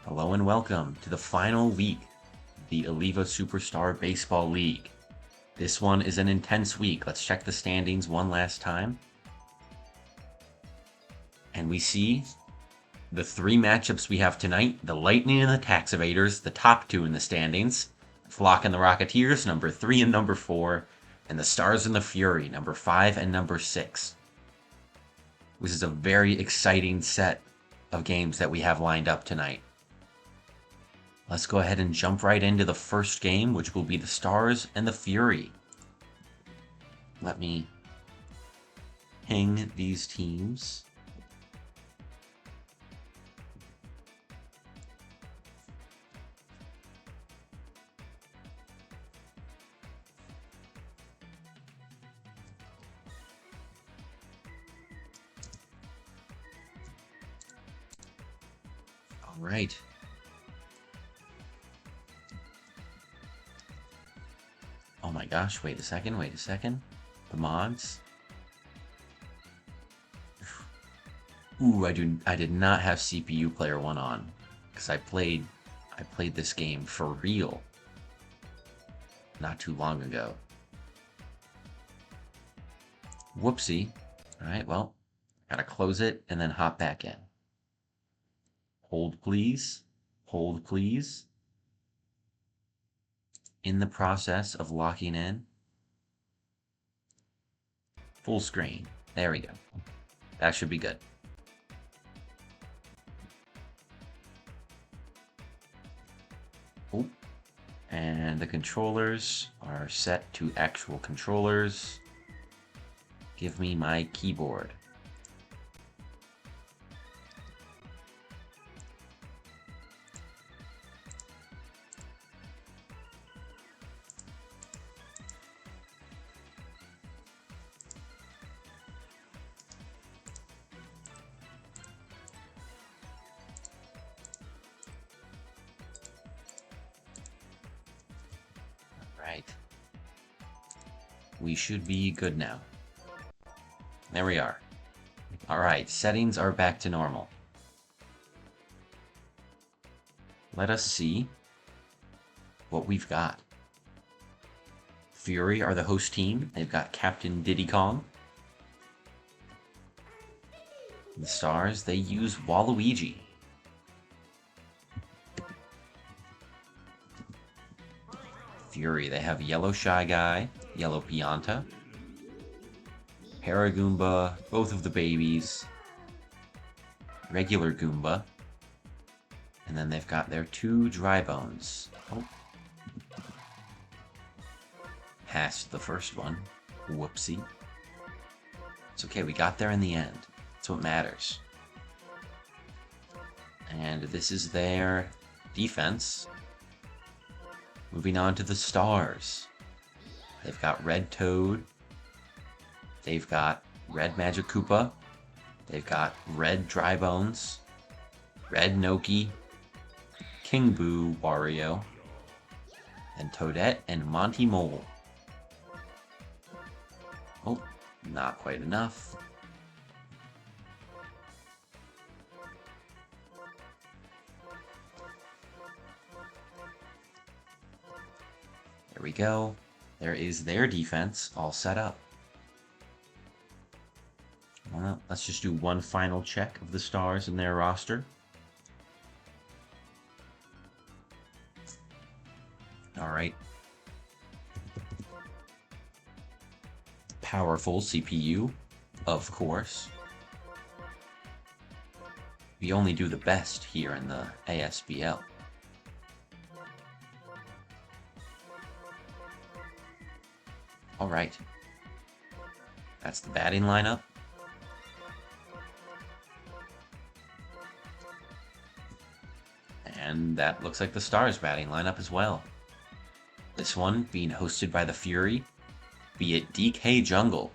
Hello and welcome to the final week of the Aliva Superstar Baseball League. This one is an intense week. Let's check the standings one last time. And we see the three matchups we have tonight: the Lightning and the Tax Evaders, the top two in the standings; Flock and the Rocketeers, number 3 and number 4; and the Stars and the Fury, number 5 and number 6. This is a very exciting set of games that we have lined up tonight. Let's go ahead and jump right into the first game, which will be the Stars and the Fury. Let me ping these teams. All right. Oh my gosh, wait a second. The mods. Ooh, I did not have CPU player 1 on, because I played this game for real not too long ago. Whoopsie. Alright, well, gotta close it and then hop back in. Hold please. Hold please. In the process of locking in. Full screen. There we go. That should be good. Oh, and the controllers are set to actual controllers. Give me my keyboard. Right. We should be good now. There we are. Alright, settings are back to normal. Let us see what we've got. Fury are the host team. They've got Captain Diddy Kong. The Stars, they use Waluigi. Fury, they have Yellow Shy Guy, Yellow Pianta, Paragoomba, both of the babies, regular Goomba, and then they've got their 2 Dry Bones. Oh. Passed the first one. Whoopsie. It's okay, we got there in the end. That's what matters. And this is their defense. Moving on to the Stars. They've got Red Toad. They've got Red Magic Koopa. They've got Red Dry Bones, Red Noki, King Boo Wario, and Toadette and Monty Mole. Oh, not quite enough. There we go. There is their defense all set up. Well, let's just do one final check of the Stars and their roster. Alright. Powerful CPU, of course. We only do the best here in the ASBL. Alright. That's the batting lineup. And that looks like the Stars batting lineup as well. This one being hosted by the Fury, be it DK Jungle.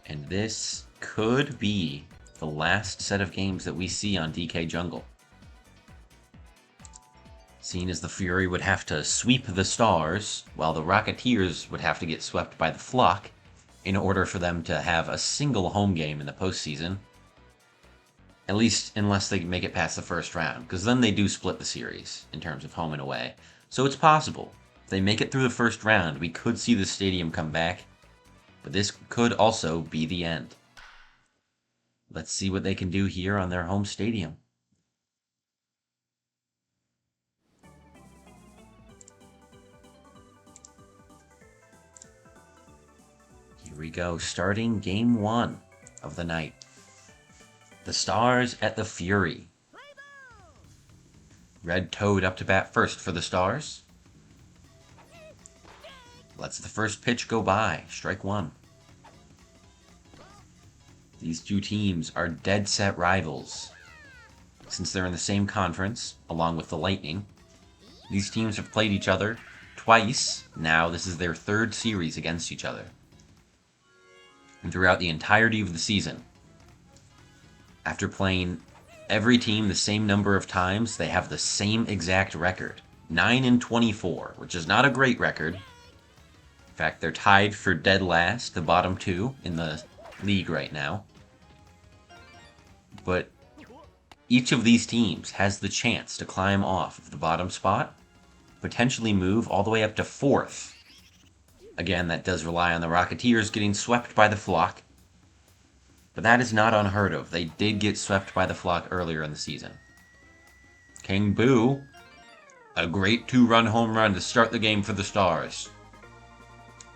And this could be the last set of games that we see on DK Jungle. Seeing as the Fury would have to sweep the Stars, while the Rocketeers would have to get swept by the Flock in order for them to have a single home game in the postseason. At least unless they make it past the first round, because then they do split the series in terms of home and away. So it's possible. If they make it through the first round, we could see the stadium come back. But this could also be the end. Let's see what they can do here on their home stadium. Here we go, starting game 1 of the night. The Stars at the Fury. Red Toad up to bat first for the Stars. Lets the first pitch go by, strike 1. These two teams are dead set rivals. Since they're in the same conference, along with the Lightning, these teams have played each other twice. Now this is their third series against each other. And throughout the entirety of the season, after playing every team the same number of times, they have the same exact record. 9-24, which is not a great record. In fact, they're tied for dead last, the bottom two in the league right now. But each of these teams has the chance to climb off of the bottom spot, potentially move all the way up to 4th. Again, that does rely on the Rocketeers getting swept by the Flock, but that is not unheard of. They did get swept by the Flock earlier in the season. King Boo, a great 2-run home run to start the game for the Stars.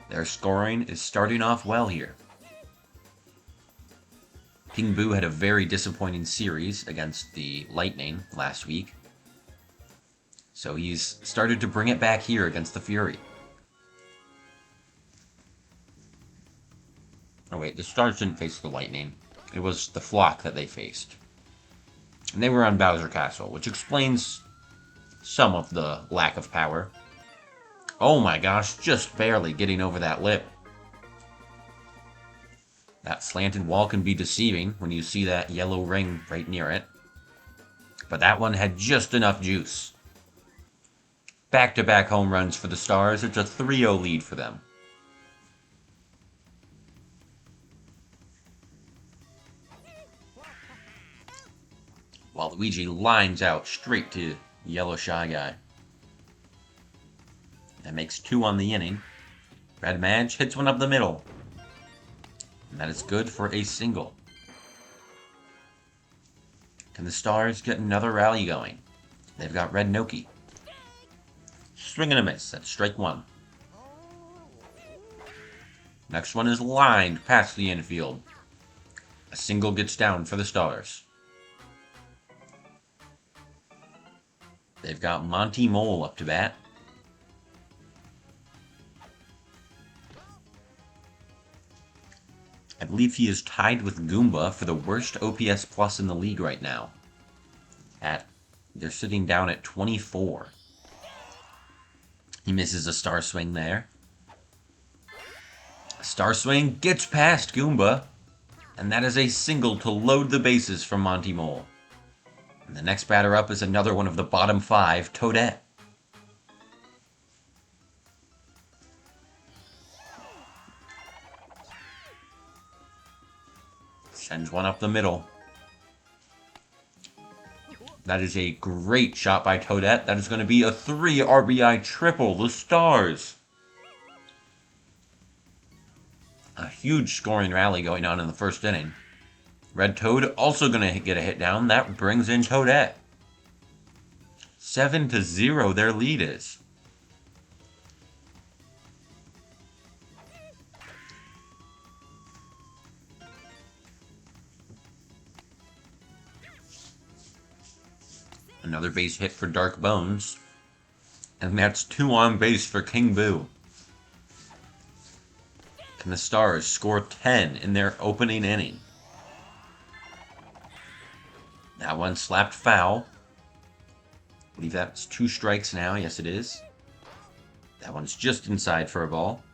Their scoring is starting off well here. King Boo had a very disappointing series against the Lightning last week, so he's started to bring it back here against the Fury. Oh wait, the Stars didn't face the Lightning. It was the Flock that they faced. And they were on Bowser Castle, which explains some of the lack of power. Oh my gosh, just barely getting over that lip. That slanted wall can be deceiving when you see that yellow ring right near it. But that one had just enough juice. Back-to-back home runs for the Stars. It's a 3-0 lead for them. While Luigi lines out straight to Yellow Shy Guy. That makes 2 on the inning. Red Madge hits one up the middle. And that is good for a single. Can the Stars get another rally going? They've got Red Noki. Swing and a miss. That's strike 1. Next one is lined past the infield. A single gets down for the Stars. They've got Monty Mole up to bat. I believe he is tied with Goomba for the worst OPS plus in the league right now. They're sitting down at 24. He misses a star swing there. A star swing gets past Goomba, and that is a single to load the bases from Monty Mole. And the next batter up is another one of the bottom 5, Toadette. Sends one up the middle. That is a great shot by Toadette. That is going to be a 3 RBI triple. The Stars. A huge scoring rally going on in the first inning. Red Toad also going to get a hit down. That brings in Toadette. 7-0 their lead is. Another base hit for Dark Bones. And that's 2 on base for King Boo. Can the Stars score 10 in their opening inning? That one slapped foul. I believe that's 2 strikes now. Yes, it is. That one's just inside for a ball.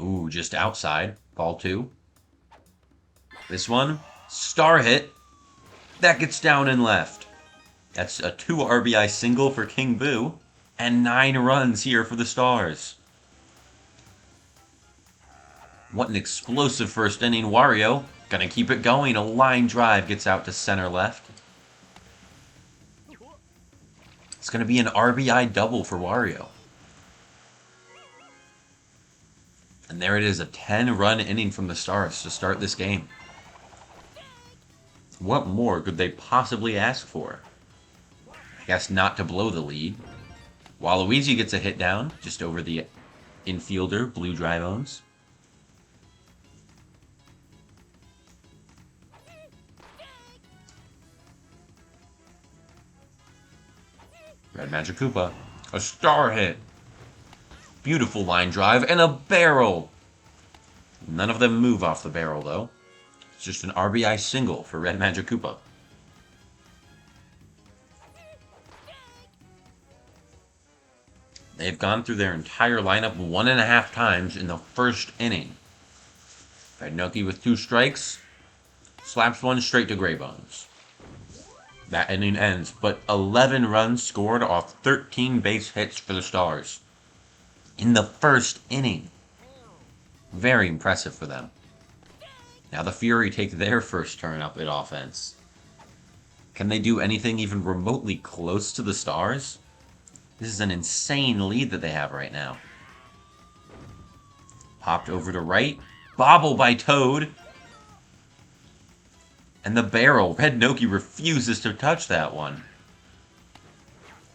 Ooh, just outside. Ball 2. This one, star hit. That gets down and left. That's a 2 RBI single for King Boo. And 9 runs here for the Stars. What an explosive first inning. Wario Gonna keep it going. A line drive gets out to center left. It's gonna be an RBI double for Wario. And there it is, a 10-run inning from the Stars to start this game. What more could they possibly ask for? I guess not to blow the lead. Waluigi gets a hit down, just over the infielder, Blue Dry-Bones. Red Magic Koopa. A star hit. Beautiful line drive and a barrel. None of them move off the barrel, though. It's just an RBI single for Red Magic Koopa. They've gone through their entire lineup 1.5 times in the first inning. Rednoki with 2 strikes. Slaps one straight to Greybones. That inning ends, but 11 runs scored off 13 base hits for the Stars in the first inning. Very impressive for them. Now the Fury take their first turn up at offense. Can they do anything even remotely close to the Stars? This is an insane lead that they have right now. Popped over to right. Bobble by Toad. And the barrel. Rednoki refuses to touch that one.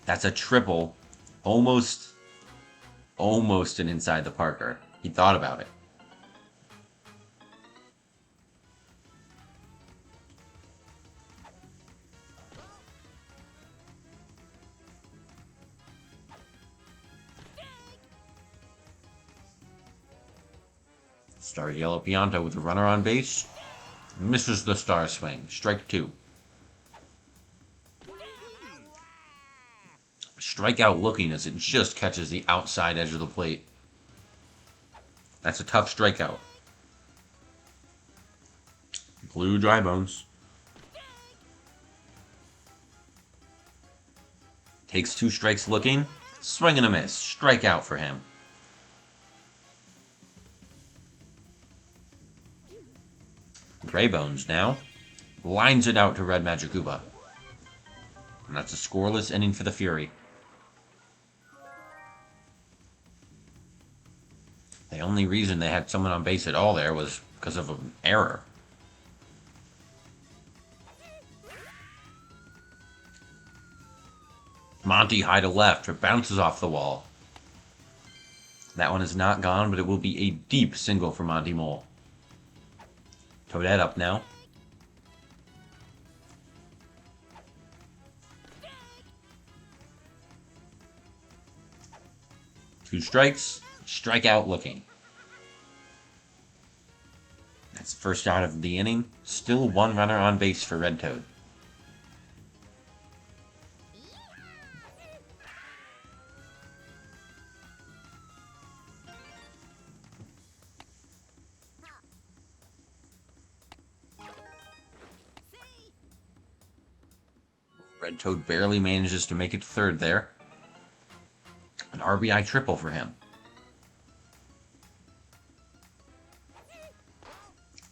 That's a triple. Almost an inside the Parker. He thought about it. Star Yellow Pianta with a runner on base. Misses the Star swing. Strike 2. Strikeout looking as it just catches the outside edge of the plate. That's a tough strikeout. Blue Dry-Bones. Takes 2 strikes looking. Swing and a miss. Strikeout for him. Greybones now lines it out to Red Magic Koopa. And that's a scoreless inning for the Fury. The only reason they had someone on base at all there was because of an error. Monty high to left. It bounces off the wall. That one is not gone, but it will be a deep single for Monty Mole. Toadette up now. Two strikes. Strikeout looking. That's the first out of the inning. Still 1 runner on base for Red Toad. Red Toad barely manages to make it to third there. An RBI triple for him.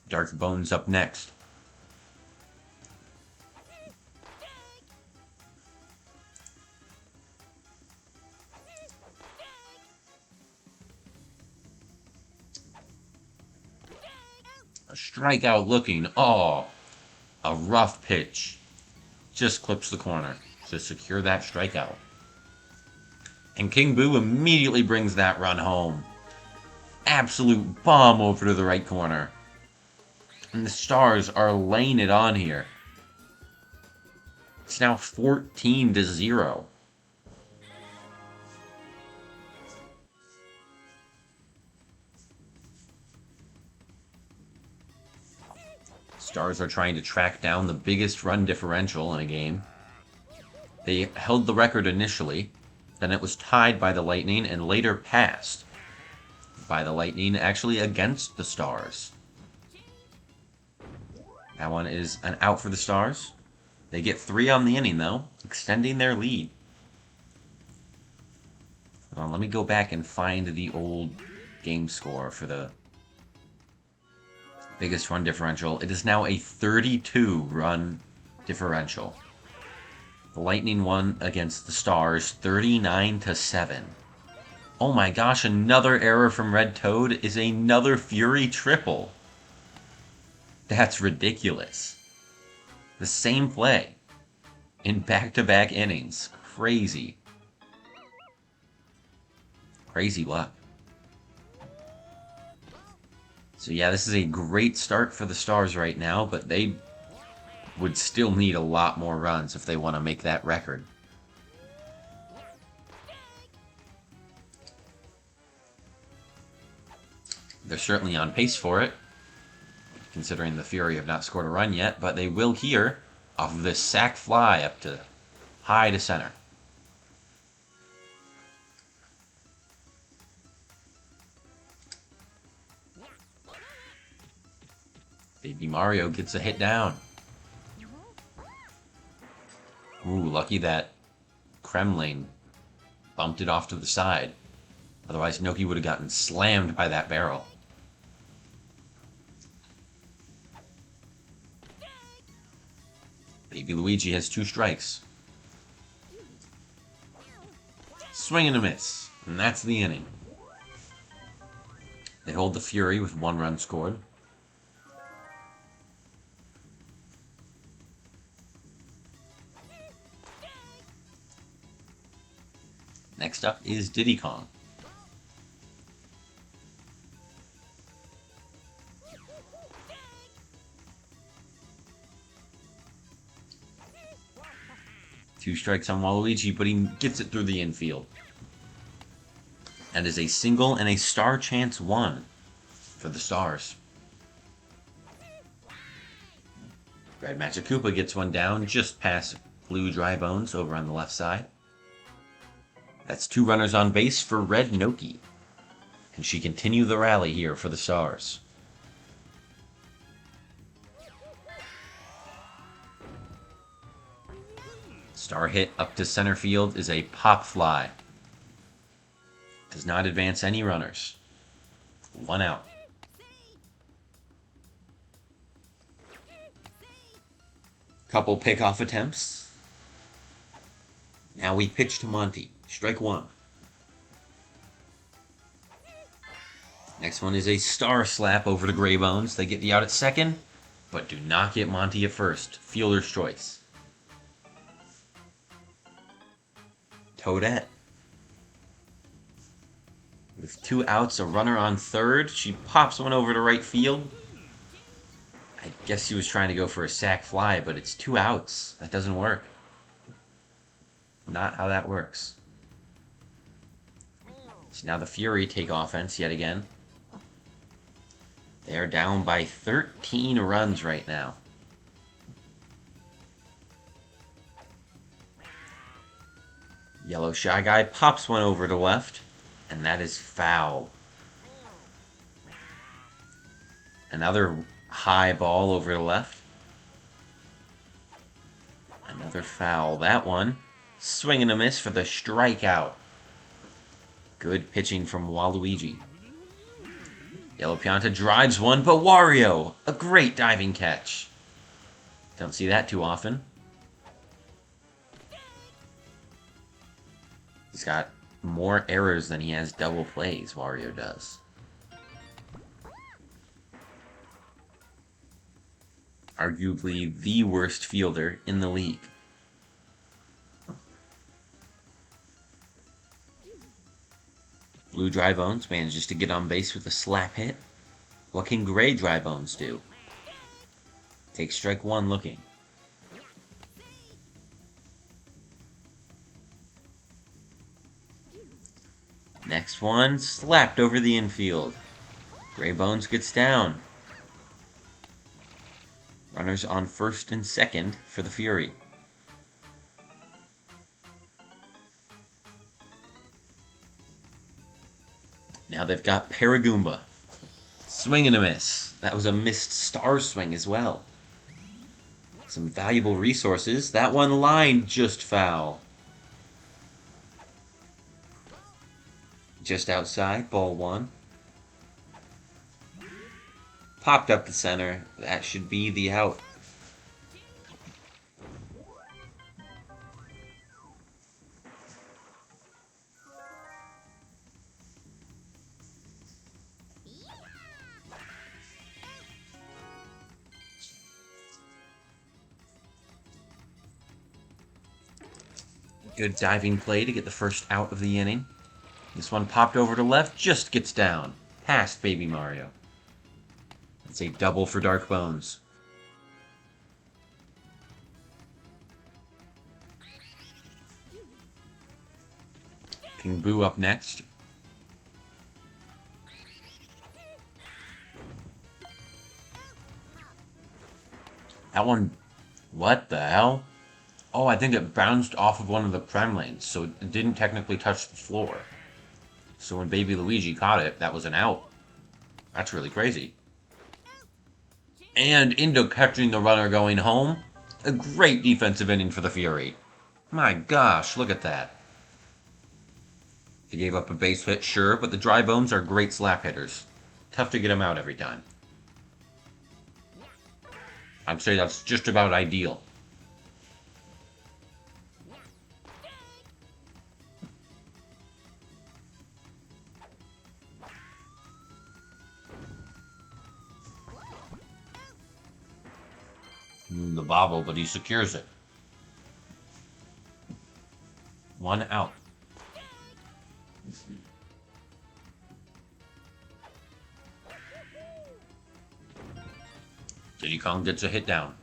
Dark Bones up next. A strikeout looking. Oh, a rough pitch. Just clips the corner to secure that strikeout. And King Boo immediately brings that run home. Absolute bomb over to the right corner. And the Stars are laying it on here. It's now 14-0. Stars are trying to track down the biggest run differential in a game. They held the record initially, then it was tied by the Lightning and later passed by the Lightning, actually against the Stars. That one is an out for the Stars. They get 3 on the inning, though, extending their lead. Hold on, let me go back and find the old game score for the Biggest run differential. It is now a 32 run differential. The Lightning won against the Stars 39-7. Oh my gosh, another error from Red Toad is another Fury triple. That's ridiculous. The same play in back-to-back innings. Crazy. Crazy luck. So yeah, this is a great start for the Stars right now, but they would still need a lot more runs if they want to make that record. They're certainly on pace for it, considering the Fury have not scored a run yet, but they will here off of this sac fly up to high to center. Baby Mario gets a hit down. Ooh, lucky that Kremlin bumped it off to the side. Otherwise, Noki would have gotten slammed by that barrel. Baby Luigi has 2 strikes. Swing and a miss. And that's the inning. They hold the Fury with 1 run scored. Next up is Diddy Kong. Two strikes on Waluigi, but he gets it through the infield. That is a single and a star chance 1 for the Stars. Red Magic Koopa gets one down just past Blue Dry Bones over on the left side. That's 2 runners on base for Red Noki. Can she continue the rally here for the Stars? Star hit up to center field is a pop fly. Does not advance any runners. 1 out. Couple pickoff attempts. Now we pitch to Monty. Strike 1. Next one is a star slap over to Gray Bones. They get the out at second, but do not get Monty at first. Fielder's choice. Toadette. With 2 outs, a runner on third. She pops one over to right field. I guess he was trying to go for a sac fly, but it's 2 outs. That doesn't work. Not how that works. So now the Fury take offense yet again. They're down by 13 runs right now. Yellow Shy Guy pops one over to left, and that is foul. Another high ball over to left. Another foul. That one, swing and a miss for the strikeout. Good pitching from Waluigi. Yellow Pianta drives one, but Wario, a great diving catch. Don't see that too often. He's got more errors than he has double plays, Wario does. Arguably the worst fielder in the league. Blue Dry Bones manages to get on base with a slap hit. What can Gray Dry Bones do? Take strike 1 looking. Next one, slapped over the infield. Gray Bones gets down. Runners on first and second for the Fury. Now they've got Paragoomba. Swing and a miss. That was a missed star swing as well. Some valuable resources. That one line just foul. Just outside, ball 1. Popped up the center. That should be the out. Good diving play to get the first out of the inning. This one popped over to left, just gets down. Past Baby Mario. It's a double for Dark Bones. King Boo up next. That one... What the hell? Oh, I think it bounced off of one of the prem lanes, so it didn't technically touch the floor. So when Baby Luigi caught it, that was an out. That's really crazy. And into catching the runner going home. A great defensive inning for the Fury. My gosh, look at that. They gave up a base hit, sure, but the Dry Bones are great slap hitters. Tough to get them out every time. I'd say that's just about ideal. The bobble, but he secures it. One out. Diddy Kong gets a hit down.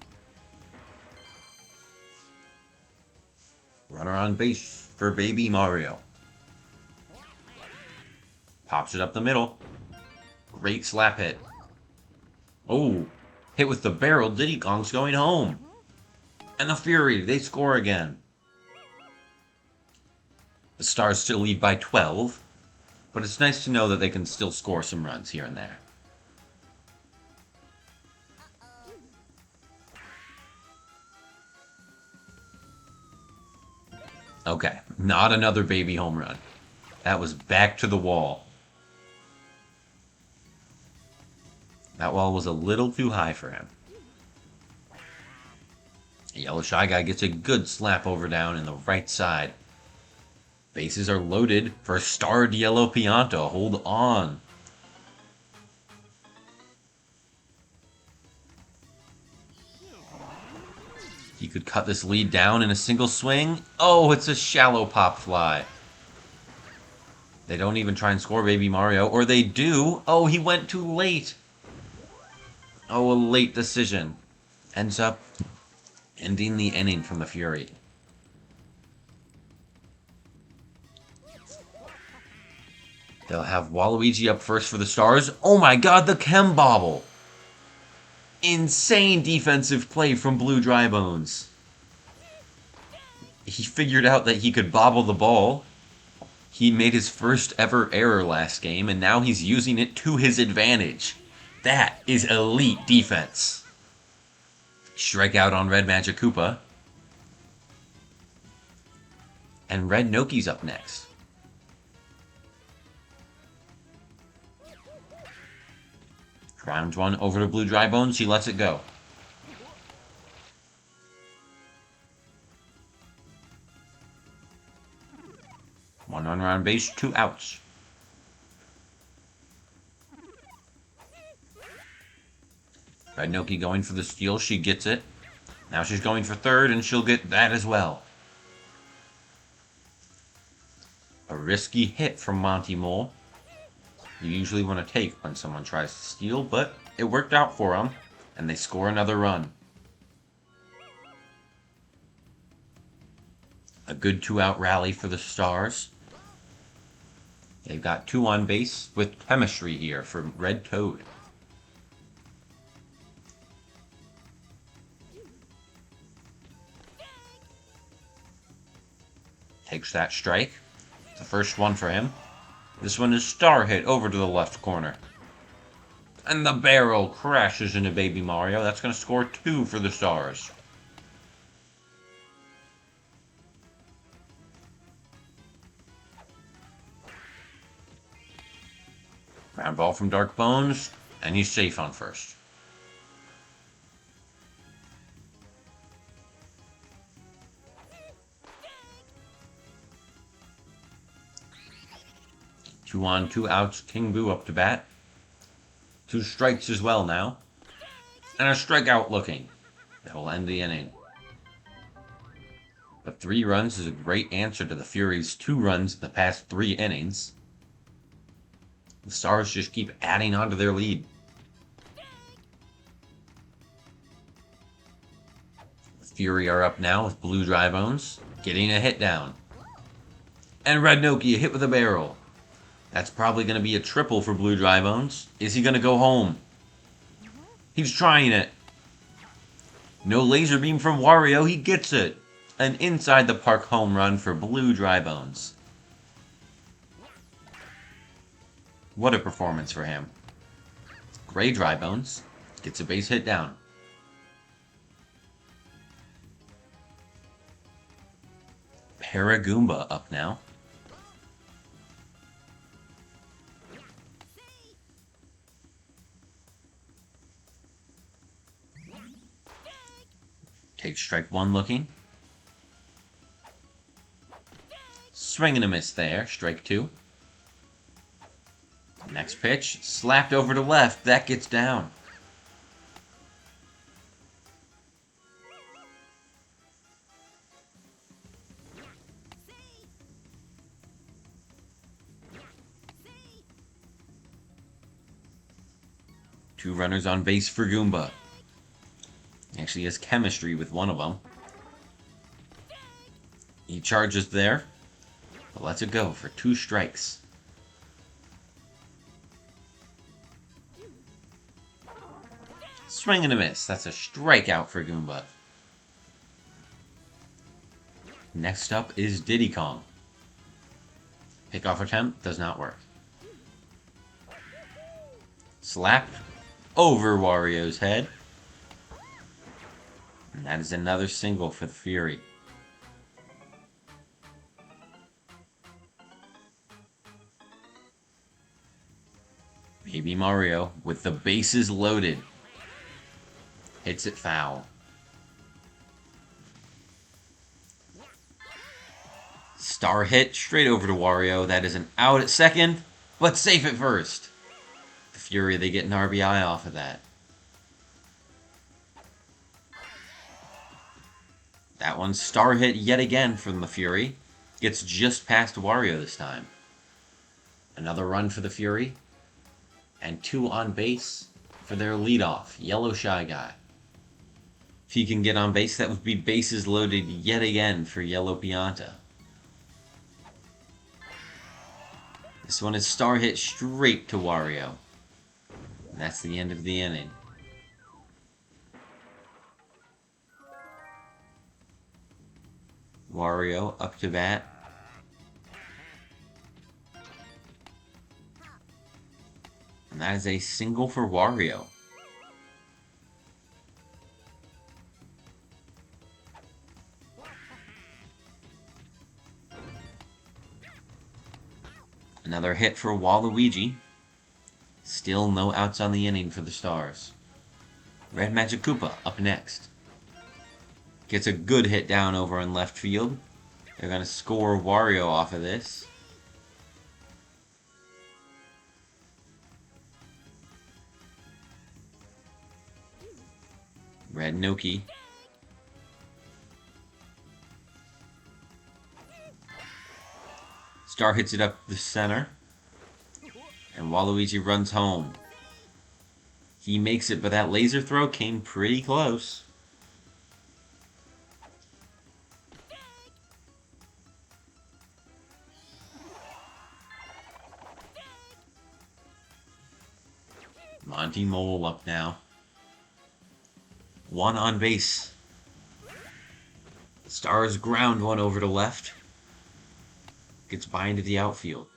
Runner on base for Baby Mario. Pops it up the middle. Great slap hit. Oh, hit with the barrel. Diddy Kong's going home. And the Fury, they score again. The Stars still lead by 12, but it's nice to know that they can still score some runs here and there. Okay, not another baby home run. That was back to the wall. That wall was a little too high for him. The Yellow Shy Guy gets a good slap over down in the right side. Bases are loaded for Starred Yellow Pianta. Hold on. He could cut this lead down in a single swing. Oh, it's a shallow pop fly. They don't even try and score Baby Mario, or they do. Oh, he went too late. Oh, a late decision. Ends up ending the inning from the Fury. They'll have Waluigi up first for the Stars. Oh my god, the Chem Bobble! Insane defensive play from Blue Dry Bones. He figured out that he could bobble the ball. He made his first ever error last game, and now he's using it to his advantage. That is elite defense. Strikeout on Red Magic Koopa. And Red Noki's up next. Grounds one over to Blue Dry Bones. He lets it go. One runner on base, 2 outs. Red Noki going for the steal. She gets it. Now she's going for third, and she'll get that as well. A risky hit from Monty Mole. You usually want to take when someone tries to steal, but it worked out for them, and they score another run. A good 2-out rally for the Stars. They've got 2 on base with chemistry here for Red Toad. Takes that strike. The first one for him. This one is star hit over to the left corner. And the barrel crashes into Baby Mario. That's going to score 2 for the Stars. Ground ball from Dark Bones. And he's safe on first. Two on, two outs. King Boo up to bat. Two strikes as well now. And a strikeout looking. That will end the inning. But 3 runs is a great answer to the Furies' 2 runs in the past 3 innings. The Stars just keep adding on to their lead. The Fury are up now with Blue Dry Bones, getting a hit down. And Red Noki, a hit with a barrel. That's probably going to be a triple for Blue Dry Bones. Is he going to go home? He's trying it. No laser beam from Wario, he gets it. An inside the park home run for Blue Dry Bones. What a performance for him. Gray Dry Bones gets a base hit down. Paragoomba up now. Takes strike 1 looking. Swing and a miss there. Strike 2. Next pitch. Slapped over to left. That gets down. Two runners on base for Goomba. Actually has chemistry with one of them. He charges there, but lets it go for 2 strikes. Swing and a miss. That's a strikeout for Goomba. Next up is Diddy Kong. Pickoff attempt does not work. Slap over Wario's head. And that is another single for the Fury. Baby Mario with the bases loaded. Hits it foul. Star hit straight over to Wario. That is an out at second, but safe at first. The Fury, they get an RBI off of that. That one star hit yet again from the Fury. Gets just past Wario this time. Another run for the Fury. And 2 on base for their leadoff, Yellow Shy Guy. If he can get on base, that would be bases loaded yet again for Yellow Pianta. This one is star hit straight to Wario. And that's the end of the inning. Wario up to bat. And that is a single for Wario. Another hit for Waluigi. Still no outs on the inning for the Stars. Red Magic Koopa up next. Gets a good hit down over in left field. They're going to score Wario off of this. Red Noki. Star hits it up the center. And Waluigi runs home. He makes it, but that laser throw came pretty close. Monty Mole up now. 1 on base. Stars ground one over to left. Gets by into the outfield.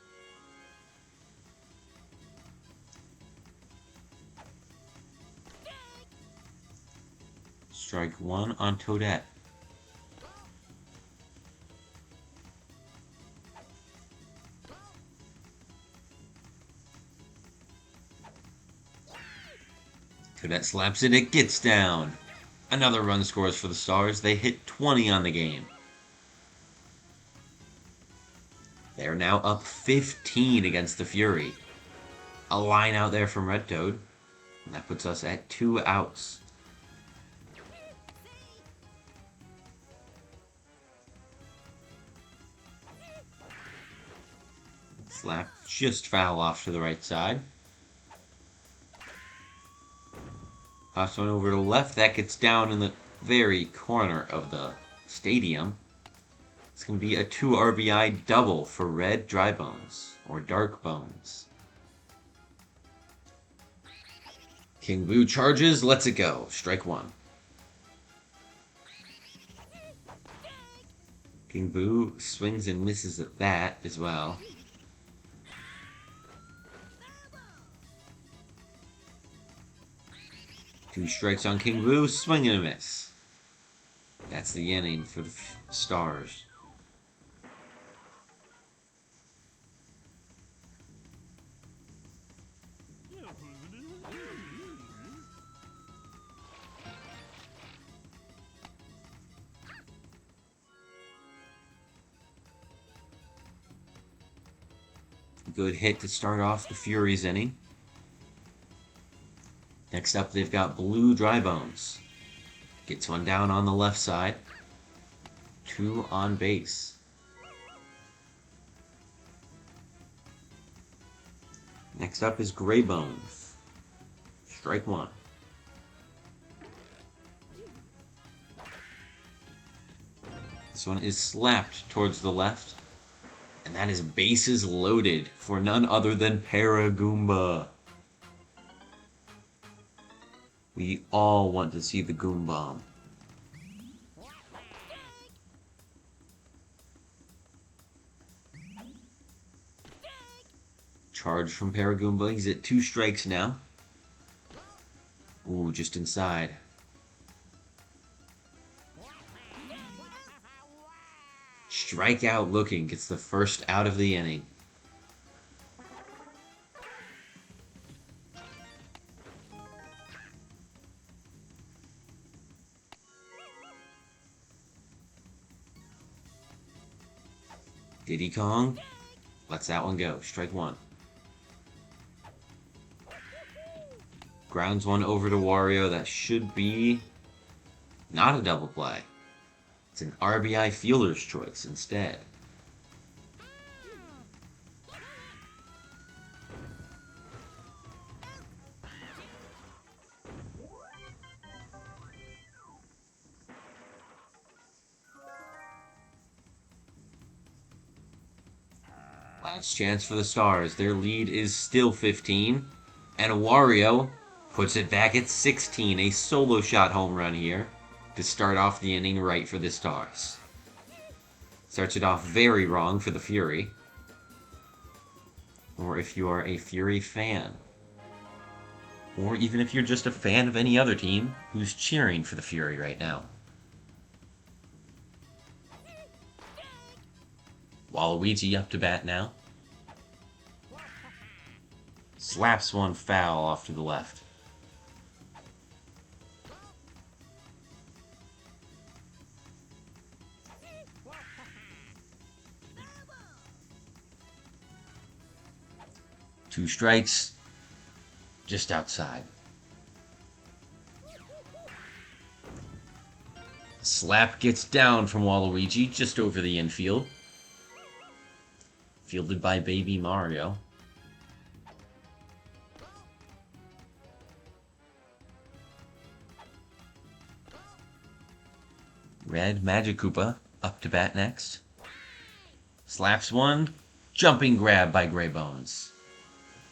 Strike 1 on Toadette. Cadet slaps it, it gets down. Another run scores for the Stars. They hit 20 on the game. They're now up 15 against the Fury. A line out there from Red Toad. And that puts us at 2 outs. Slap just foul off to the right side. Toss one over to the left. That gets down in the very corner of the stadium. It's going to be a 2 RBI double for Red Dry Bones, or Dark Bones. King Boo charges, lets it go. Strike one. King Boo swings and misses at that as well. Two strikes on King Boo, swing and a miss. That's the inning for the Stars. Good hit to start off the Fury's inning. Next up, they've got Blue Dry Bones. Gets one down on the left side. 2 on base. Next up is Gray Bones. Strike one. This one is slapped towards the left. And that is bases loaded for none other than Paragoomba. We all want to see the Goom Bomb. Charge from Paragoomba. He's at 2 strikes now. Ooh, just inside. Strikeout looking. Gets the first out of the inning. Diddy Kong lets that one go. Strike one. Grounds one over to Wario. That should be not a double play. It's an RBI fielder's choice instead. Last chance for the Stars. Their lead is still 15. And Wario puts it back at 16. A solo shot home run here to start off the inning right for the Stars. Starts it off very wrong for the Fury. Or if you are a Fury fan. Or even if you're just a fan of any other team who's cheering for the Fury right now. Waluigi up to bat now. Slaps one foul off to the left. Two strikes, just outside. Slap gets down from Waluigi, just over the infield. Fielded by Baby Mario. Red Magic Koopa up to bat next. Slaps one, jumping grab by Gray Bones.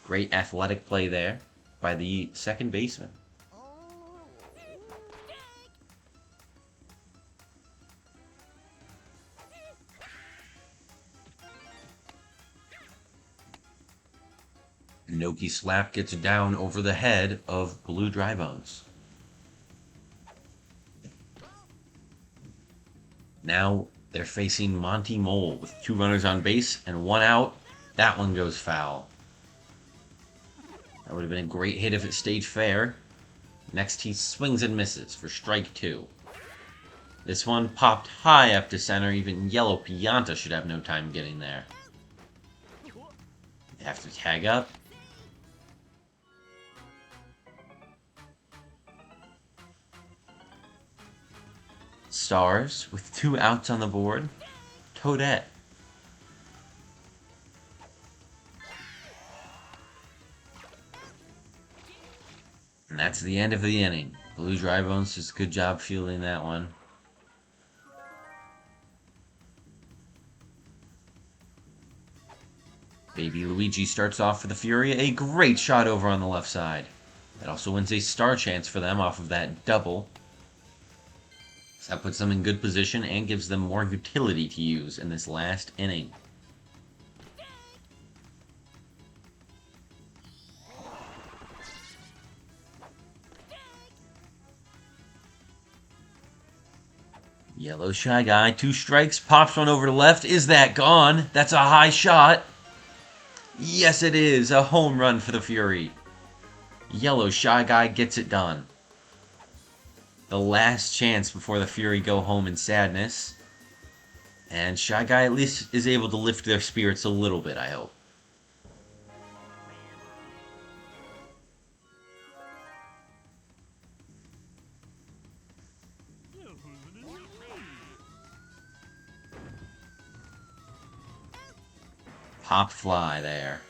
Great athletic play there by the second baseman. Noki slap gets down over the head of Blue Dry Bones. Now they're facing Monty Mole with 2 runners on base and 1 out. That one goes foul. That would have been a great hit if it stayed fair. Next, he swings and misses for strike 2. This one popped high up to center. Even Yellow Pianta should have no time getting there. You have to tag up. Stars with 2 outs on the board. Toadette. And that's the end of the inning. Blue Drybones does a good job fielding that one. Baby Luigi starts off for the Fury. A great shot over on the left side. That also wins a star chance for them off of that double. So that puts them in good position and gives them more utility to use in this last inning. Yellow Shy Guy, 2 strikes, pops one over to left. Is that gone? That's a high shot. Yes, it is. A home run for the Fury. Yellow Shy Guy gets it done. The last chance before the Fury go home in sadness. And Shy Guy at least is able to lift their spirits a little bit, I hope. Pop fly there.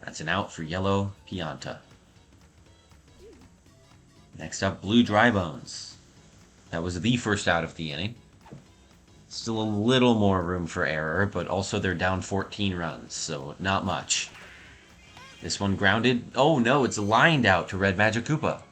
That's an out for Yellow Pianta. Next up, Blue Drybones. That was the first out of the inning. Still a little more room for error, but also they're down 14 runs, so not much. This one grounded. Oh no, it's lined out to Red Magic Koopa.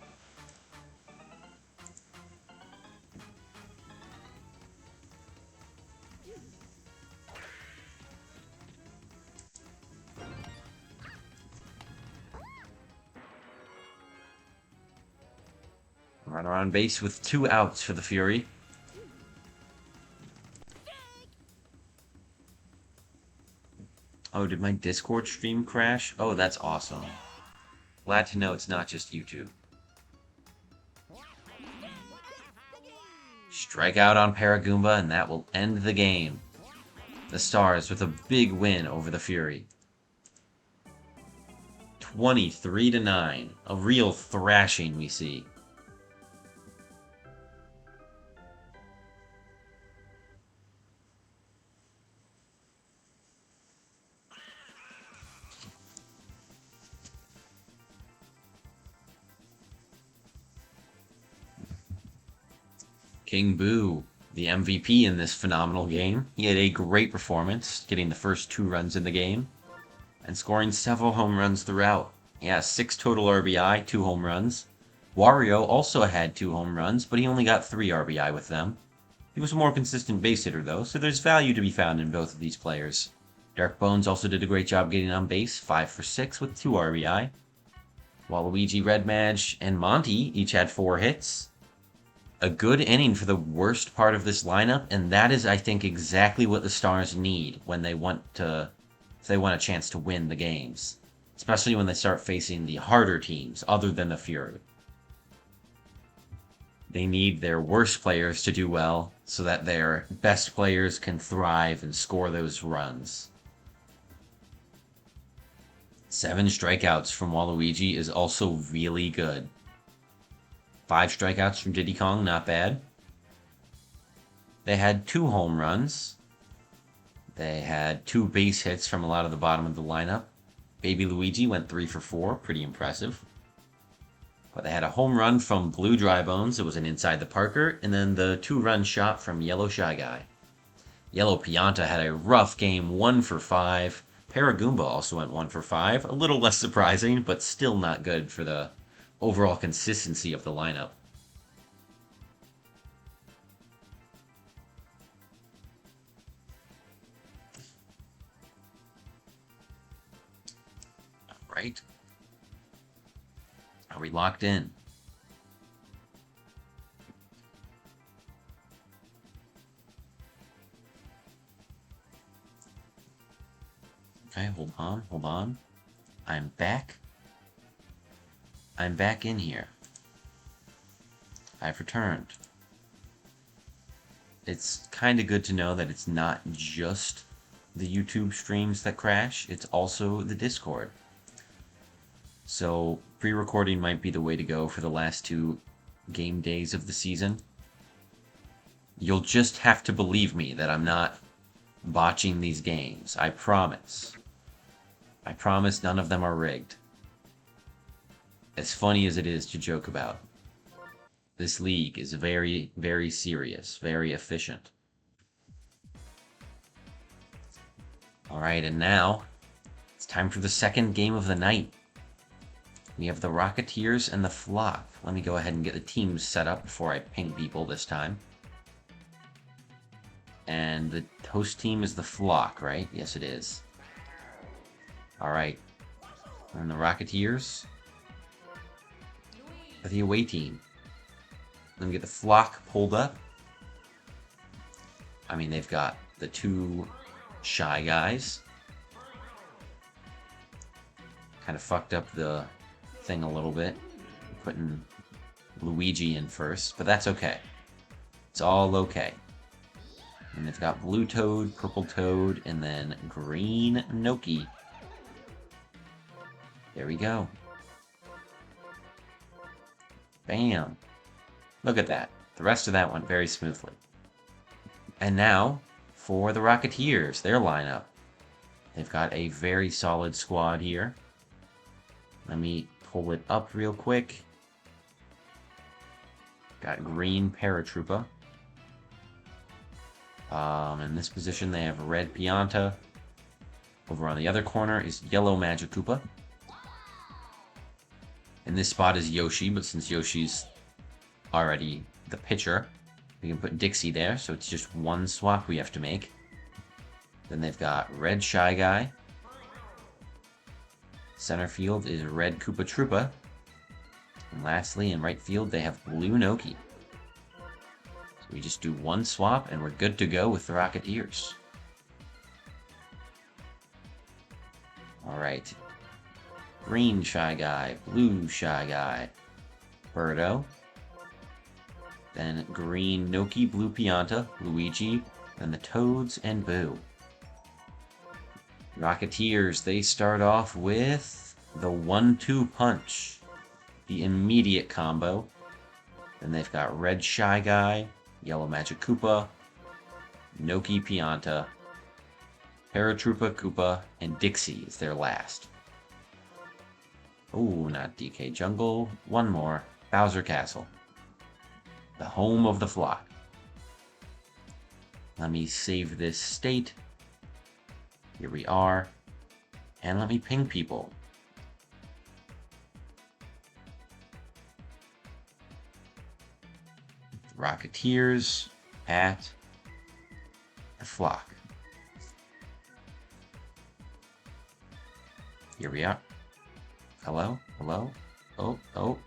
Runner on base with 2 outs for the Fury. Oh, did my Discord stream crash? Oh, that's awesome. Glad to know it's not just YouTube. Strikeout on Paragoomba, and that will end the game. The Stars with a big win over the Fury. 23-9. A real thrashing we see. King Boo, the MVP in this phenomenal game. He had a great performance, getting the first 2 runs in the game, and scoring several home runs throughout. He has 6 total RBI, 2 home runs. Wario also had 2 home runs, but he only got 3 RBI with them. He was a more consistent base hitter, though, so there's value to be found in both of these players. Dark Bones also did a great job getting on base, 5 for 6 with 2 RBI. Waluigi, Red Mage, and Monty each had 4 hits. A good inning for the worst part of this lineup, and that is, I think, exactly what the Stars need when they want to, if they want a chance to win the games. Especially when they start facing the harder teams, other than the Fury. They need their worst players to do well, so that their best players can thrive and score those runs. 7 strikeouts from Waluigi is also really good. 5 strikeouts from Diddy Kong, not bad. They had 2 home runs. They had 2 base hits from a lot of the bottom of the lineup. Baby Luigi went 3 for 4, pretty impressive. But they had a home run from Blue Drybones, it was an inside the Parker, and then the 2-run shot from Yellow Shy Guy. Yellow Pianta had a rough game, 1 for 5. Paragoomba also went 1 for 5, a little less surprising, but still not good for the overall consistency of the lineup. All right. Are we locked in? Okay, hold on. I'm back. I'm back in here. I've returned. It's kind of good to know that it's not just the YouTube streams that crash, it's also the Discord. So pre-recording might be the way to go for the last 2 game days of the season. You'll just have to believe me that I'm not botching these games. I promise. I promise none of them are rigged. As funny as it is to joke about, this league is very, very serious, very efficient. Alright, and now it's time for the second game of the night. We have the Rocketeers and the Flock. Let me go ahead and get the teams set up before I ping people this time. And the host team is the Flock, right? Yes, it is. Alright. And the Rocketeers are the away team. Let me get the Flock pulled up. I mean, they've got the 2 shy guys. Kind of fucked up the thing a little bit, putting Luigi in first, but that's okay. It's all okay. And they've got Blue Toad, Purple Toad, and then Green Noki. There we go. Bam. Look at that. The rest of that went very smoothly. And now, for the Rocketeers, their lineup. They've got a very solid squad here. Let me pull it up real quick. Got Green Paratroopa. In this position, they have Red Pianta. Over on the other corner is Yellow Magic Koopa. In this spot is Yoshi, but since Yoshi's already the pitcher, we can put Dixie there, so it's just one swap we have to make. Then they've got Red Shy Guy. Center field is Red Koopa Troopa. And lastly, in right field, they have Blue Noki. So we just do one swap, and we're good to go with the Rocketeers. Alright. Green Shy Guy, Blue Shy Guy, Birdo. Then Green Noki, Blue Pianta, Luigi, and the Toads and Boo. Rocketeers, they start off with the 1-2 punch. The immediate combo. Then they've got Red Shy Guy, Yellow Magic Koopa, Noki Pianta, Paratroopa Koopa, and Dixie is their last. Oh, not DK Jungle. One more. Bowser Castle. The home of the Flock. Let me save this state. Here we are. And let me ping people. Rocketeers at the Flock. Here we are. Hello? Hello? Oh.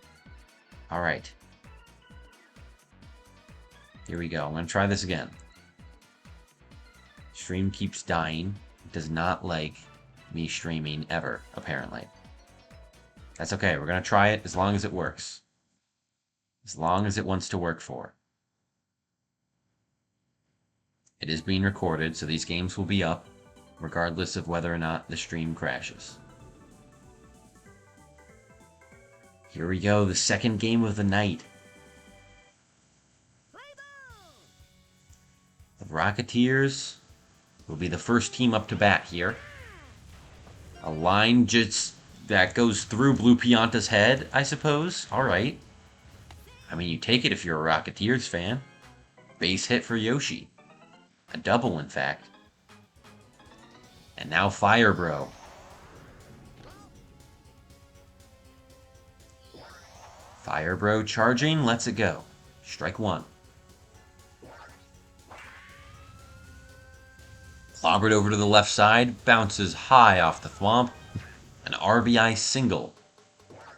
Alright. Here we go. I'm going to try this again. Stream keeps dying. It does not like me streaming ever, apparently. That's okay. We're going to try it as long as it works. As long as it wants to work for. It is being recorded, so these games will be up, regardless of whether or not the stream crashes. Here we go, the second game of the night. The Rocketeers will be the first team up to bat here. A line just that goes through Blue Pianta's head, I suppose. Alright. I mean, you take it if you're a Rocketeers fan. Base hit for Yoshi. A double, in fact. And now Fire Bro. Fire Bro charging, lets it go. Strike one. Clobbered over to the left side, bounces high off the thwomp. An RBI single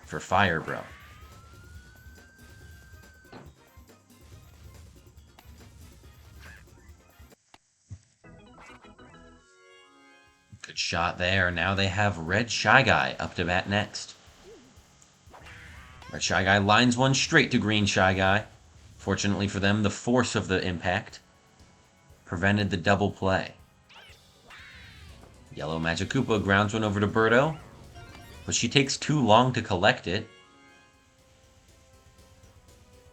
for Fire Bro. Good shot there. Now they have Red Shy Guy up to bat next. Red Shy Guy lines one straight to Green Shy Guy. Fortunately for them, the force of the impact prevented the double play. Yellow Magic Koopa grounds one over to Birdo, but she takes too long to collect it.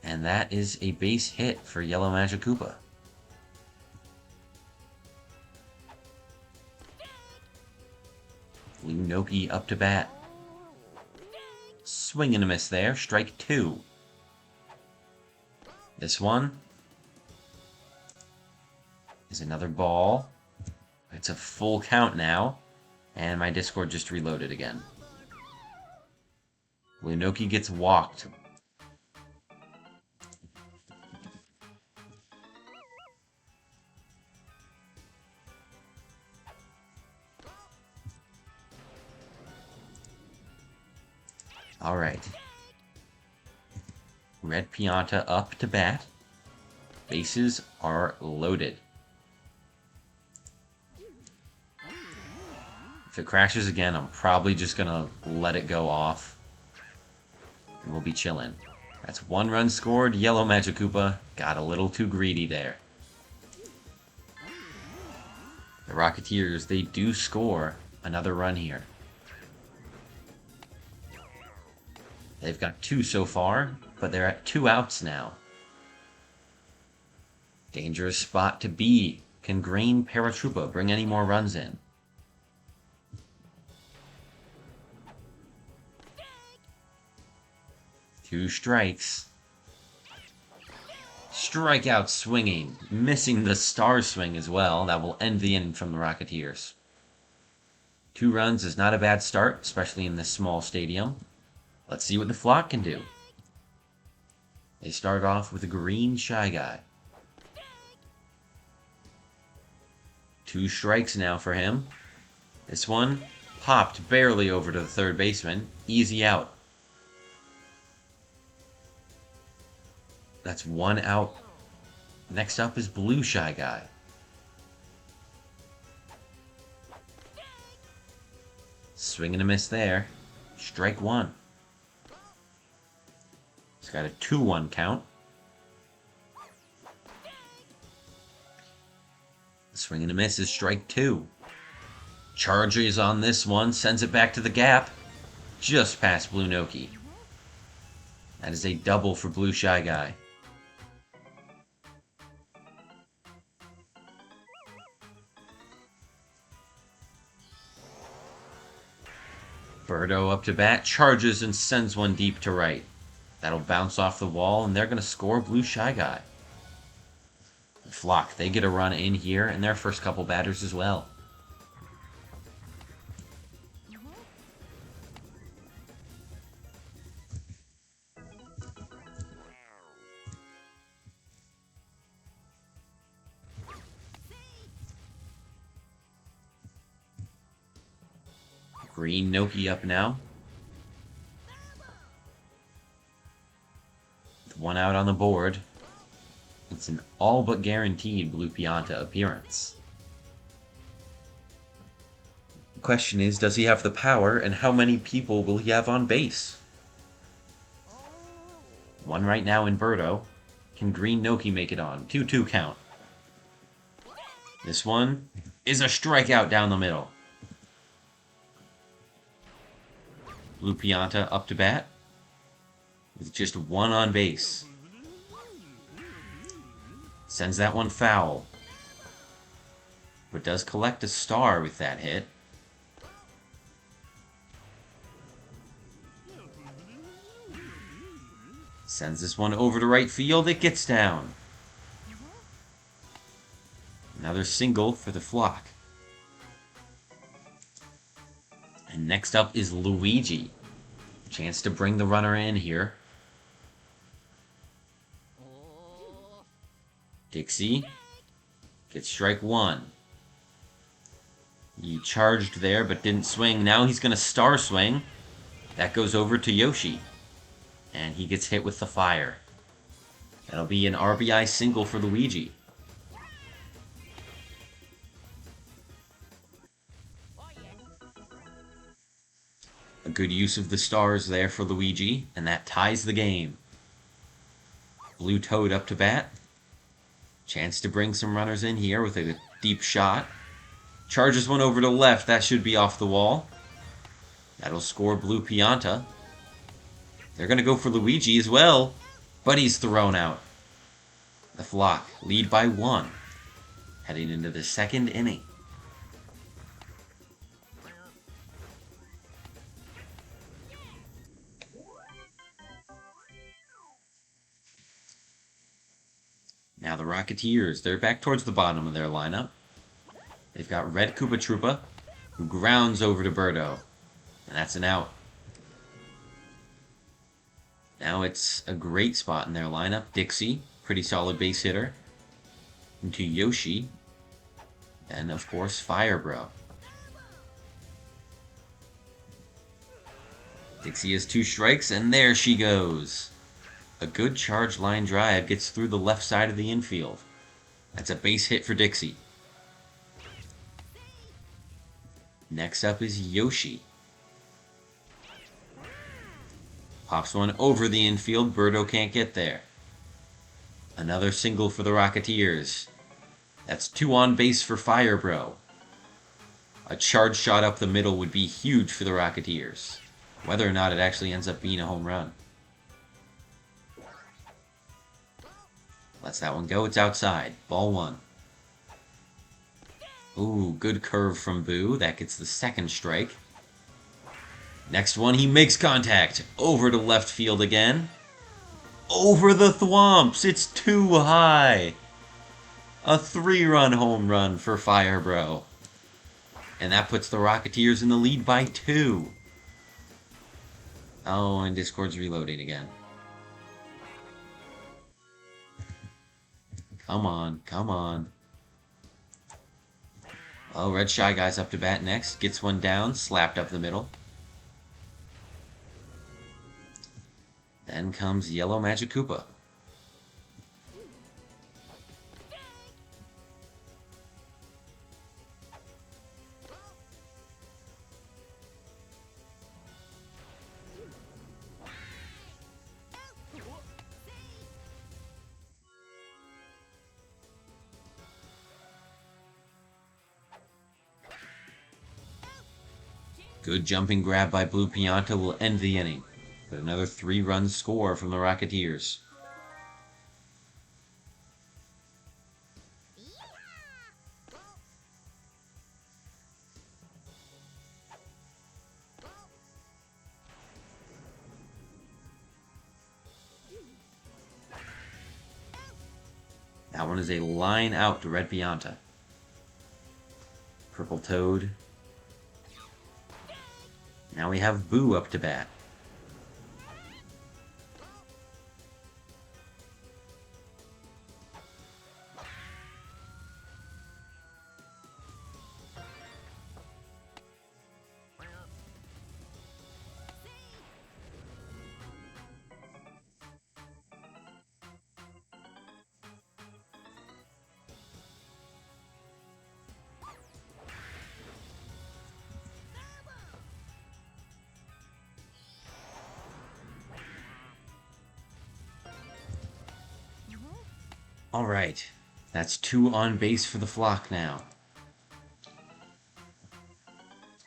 And that is a base hit for Yellow Magic Koopa. Blue Noki up to bat. Swing and a miss there. Strike 2. This one is another ball. It's a full count now. And my Discord just reloaded again. Blue Noki gets walked. Alright. Red Pianta up to bat. Bases are loaded. If it crashes again, I'm probably just gonna let it go off. And we'll be chilling. That's 1 run scored. Yellow Magic Koopa got a little too greedy there. The Rocketeers, they do score another run here. They've got 2 so far, but they're at 2 outs now. Dangerous spot to be. Can Green Paratroopa bring any more runs in? Two strikes. Strikeout swinging. Missing the star swing as well. That will end the inning from the Rocketeers. 2 runs is not a bad start, especially in this small stadium. Let's see what the Flock can do. They start off with a Green Shy Guy. 2 strikes now for him. This one popped barely over to the third baseman. Easy out. That's 1 out. Next up is Blue Shy Guy. Swing and a miss there. Strike 1. He's got a 2-1 count. Swing and a miss is strike 2. Charges on this one. Sends it back to the gap. Just past Blue Noki. That is a double for Blue Shy Guy. Birdo up to bat, charges and sends one deep to right. That'll bounce off the wall, and they're going to score Blue Shy Guy. Flock, they get a run in here, and their first couple batters as well. Green Noki up now. With 1 out on the board. It's an all but guaranteed Blue Pianta appearance. The question is, does he have the power, and how many people will he have on base? 1 right now in Birdo. Can Green Noki make it on? 2-2 count. This one is a strikeout down the middle. Blue Pianta up to bat with just 1 on base. Sends that one foul, but does collect a star with that hit. Sends this one over to right field. It gets down. Another single for the Flock. And next up is Luigi. Chance to bring the runner in here. Dixie gets strike 1. He charged there but didn't swing. Now he's going to star swing. That goes over to Yoshi. And he gets hit with the fire. That'll be an RBI single for Luigi. A good use of the stars there for Luigi, and that ties the game. Blue Toad up to bat. Chance to bring some runners in here with a deep shot. Charges one over to left. That should be off the wall. That'll score Blue Pianta. They're going to go for Luigi as well, but he's thrown out. The Flock lead by 1, heading into the second inning. Now the Rocketeers, they're back towards the bottom of their lineup. They've got Red Koopa Troopa, who grounds over to Birdo, and that's an out. Now it's a great spot in their lineup. Dixie, pretty solid base hitter. Into Yoshi, and of course Firebro. Dixie has 2 strikes, and there she goes. A good charge line drive gets through the left side of the infield. That's a base hit for Dixie. Next up is Yoshi. Pops one over the infield. Birdo can't get there. Another single for the Rocketeers. That's 2 on base for Firebro. A charge shot up the middle would be huge for the Rocketeers, whether or not it actually ends up being a home run. Lets that one go. It's outside. Ball 1. Ooh, good curve from Boo. That gets the second strike. Next one, he makes contact. Over to left field again. Over the thwomps. It's too high. A 3-run home run for Firebro. And that puts the Rocketeers in the lead by 2. Oh, and Discord's reloading again. Come on, come on. Oh, Red Shy Guy's up to bat next. Gets one down, slapped up the middle. Then comes Yellow Magic Koopa. Good jumping grab by Blue Pianta will end the inning. But another 3-run score from the Rocketeers. That one is a line out to Red Pianta. Purple Toad. Now we have Boo up to bat. Alright, that's 2 on base for the Flock now.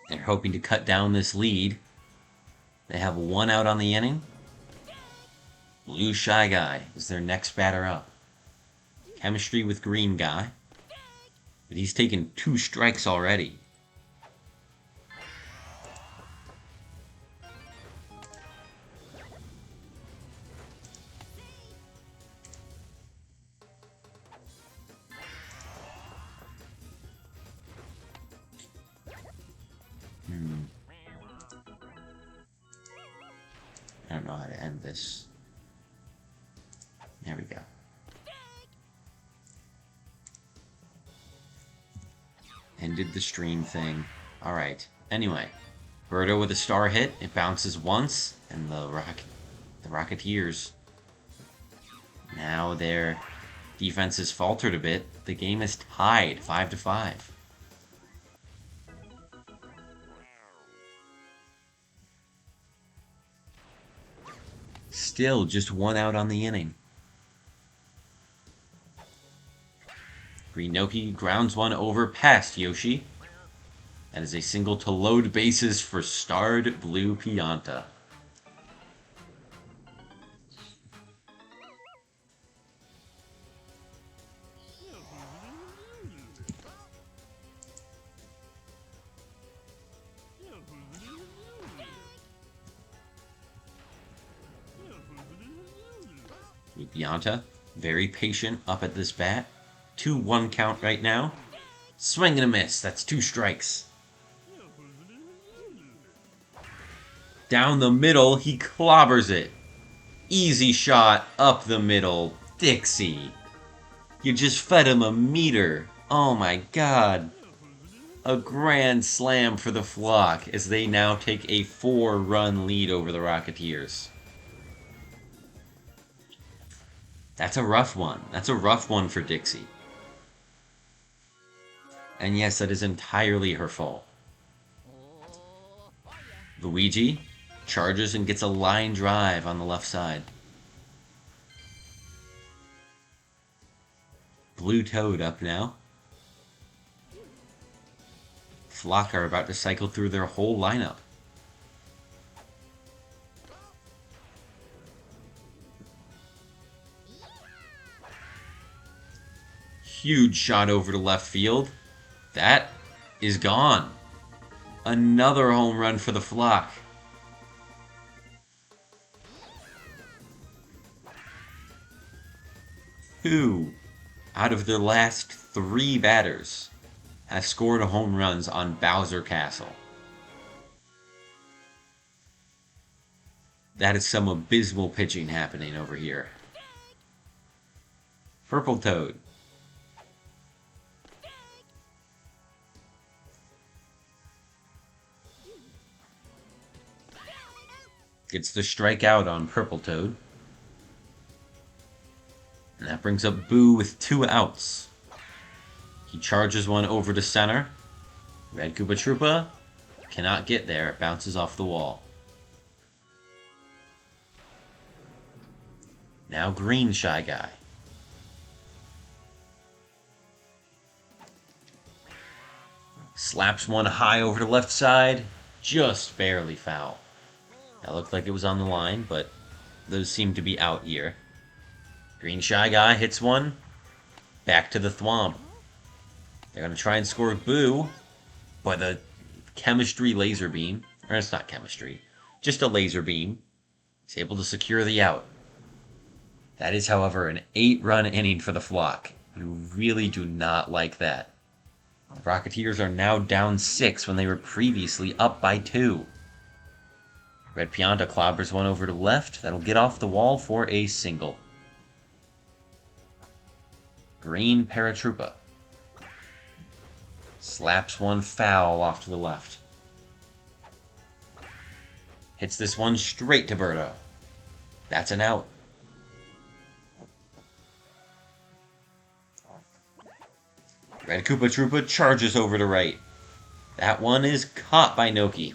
They're hoping to cut down this lead. They have 1 out on the inning. Blue Shy Guy is their next batter up. Chemistry with Green Guy. But he's taken 2 strikes already. I don't know how to end this. There we go. Ended the stream thing. Alright. Anyway. Birdo with a star hit. It bounces once. And the Rocketeers. Now their defense has faltered a bit. The game is tied 5-5. Still just one out on the inning. Green Noki grounds one over past Yoshi. That is a single to load bases for starred Blue Pianta. Blue Pianta, very patient up at this bat. 2-1 count right now. Swing and a miss. That's 2 strikes. Down the middle, he clobbers it. Easy shot up the middle. Dixie. You just fed him a meter. Oh my god. A grand slam for the Flock as they now take a 4-run lead over the Rocketeers. That's a rough one. That's a rough one for Dixie. And yes, that is entirely her fault. Luigi charges and gets a line drive on the left side. Blue Toad up now. Flock are about to cycle through their whole lineup. Huge shot over to left field. That is gone. Another home run for the Flock. Who, out of their last 3 batters, have scored home runs on Bowser Castle? That is some abysmal pitching happening over here. Purple Toad. Gets the strikeout on Purple Toad. And that brings up Boo with 2 outs. He charges one over to center. Red Koopa Troopa cannot get there. It bounces off the wall. Now Green Shy Guy. Slaps one high over to left side. Just barely foul. That looked like it was on the line, but those seem to be out here. Green Shy Guy hits one. Back to the Thwomp. They're going to try and score Boo, but the chemistry laser beam, or it's not chemistry, just a laser beam, is able to secure the out. That is, however, an 8-run inning for the Flock. You really do not like that. The Rocketeers are now down 6 when they were previously up by 2. Red Pianta clobbers one over to left. That'll get off the wall for a single. Green Paratroopa slaps one foul off to the left. Hits this one straight to Birdo. That's an out. Red Koopa Troopa charges over to right. That one is caught by Noki.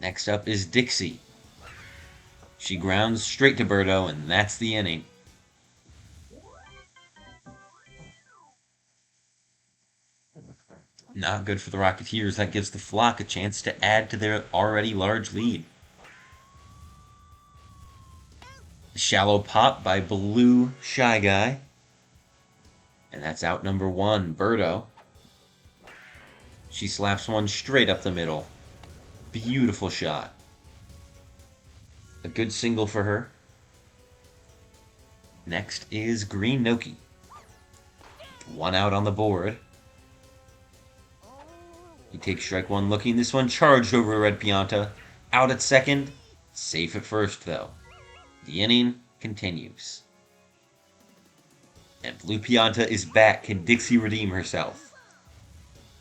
Next up is Dixie. She grounds straight to Birdo, and that's the inning. Not good for the Rocketeers. That gives the Flock a chance to add to their already large lead. Shallow pop by Blue Shy Guy. And that's out number 1, Birdo. She slaps one straight up the middle. Beautiful shot. A good single for her. Next is Green Noki. 1 out on the board. He takes strike 1 looking. This one charged over Red Pianta. Out at second. Safe at first, though. The inning continues. And Blue Pianta is back. Can Dixie redeem herself?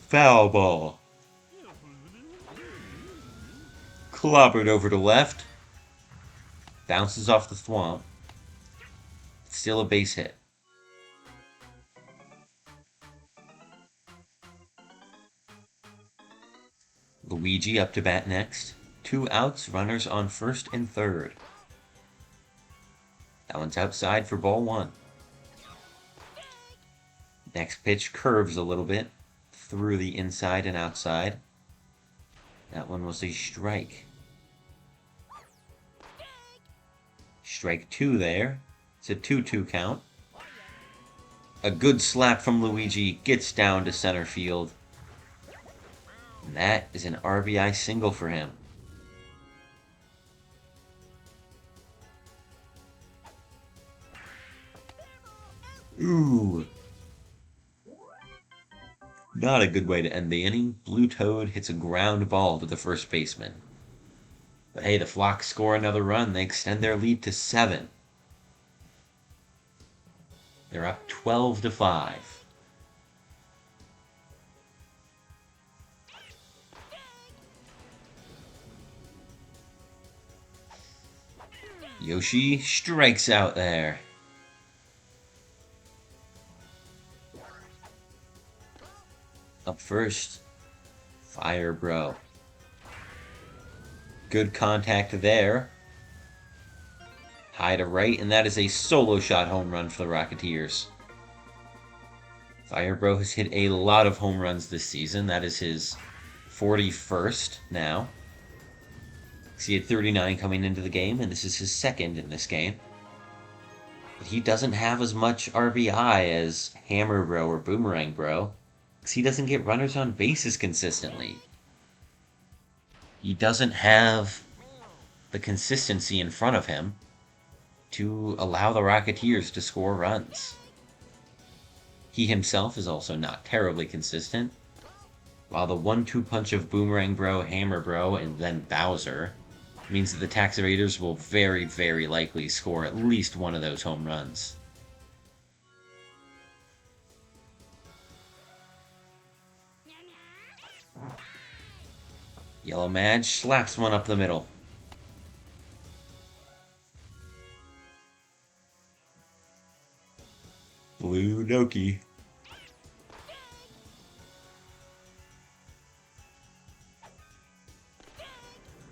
Foul ball. Clobbered over to left. Bounces off the Thwomp. Still a base hit. Luigi up to bat next. 2 outs, runners on first and third. That one's outside for ball 1. Next pitch curves a little bit through the inside and outside. That one was a strike. Strike 2 there. It's a 2-2 count. A good slap from Luigi gets down to center field. And that is an RBI single for him. Ooh. Not a good way to end the inning. Blue Toad hits a ground ball to the first baseman. But hey, the Flock score another run. They extend their lead to 7. They're up 12-5. Yoshi strikes out there. Up first, Fire Bro. Good contact there. High to right, and that is a solo shot home run for the Rocketeers. Fire Bro has hit a lot of home runs this season. That is his 41st now. He had 39 coming into the game, and this is his second in this game. But he doesn't have as much RBI as Hammer Bro or Boomerang Bro, because he doesn't get runners on bases consistently. He doesn't have the consistency in front of him to allow the Rocketeers to score runs. He himself is also not terribly consistent, while the 1-2 punch of Boomerang Bro, Hammer Bro, and then Bowser means that the Tax Evaders will very, very likely score at least one of those home runs. Yellow Madge slaps one up the middle. Blue Doki.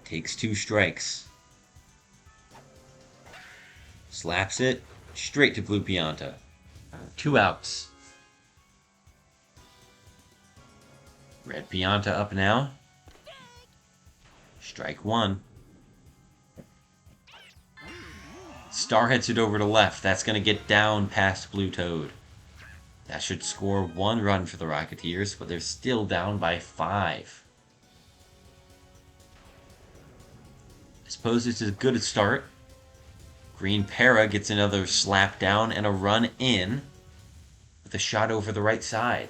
Takes 2 strikes. Slaps it straight to Blue Pianta. 2 outs. Red Pianta up now. Strike 1. Star hits it over to left. That's going to get down past Blue Toad. That should score 1 run for the Rocketeers, but they're still down by 5. I suppose it's a good start. Green Para gets another slap down and a run in with a shot over the right side.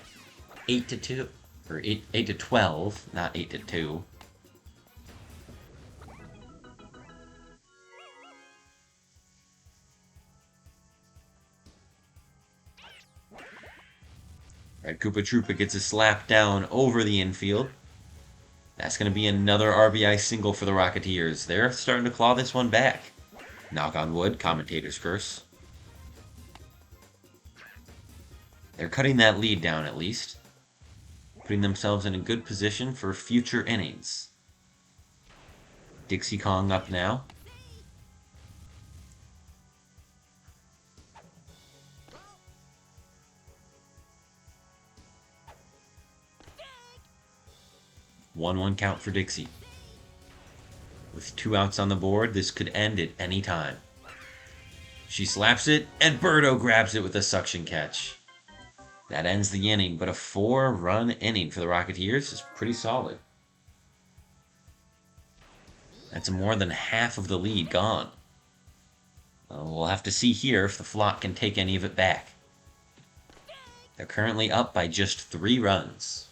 8-2. Or 8-12, not 8-2. Red Koopa Troopa gets a slap down over the infield. That's going to be another RBI single for the Rocketeers. They're starting to claw this one back. Knock on wood, commentator's curse. They're cutting that lead down at least, putting themselves in a good position for future innings. Dixie Kong up now. One count for Dixie. With 2 outs on the board, this could end at any time. She slaps it, and Birdo grabs it with a suction catch. That ends the inning, but a 4-run inning for the Rocketeers is pretty solid. That's more than half of the lead gone. We'll have to see here if the Flock can take any of it back. They're currently up by just 3 runs.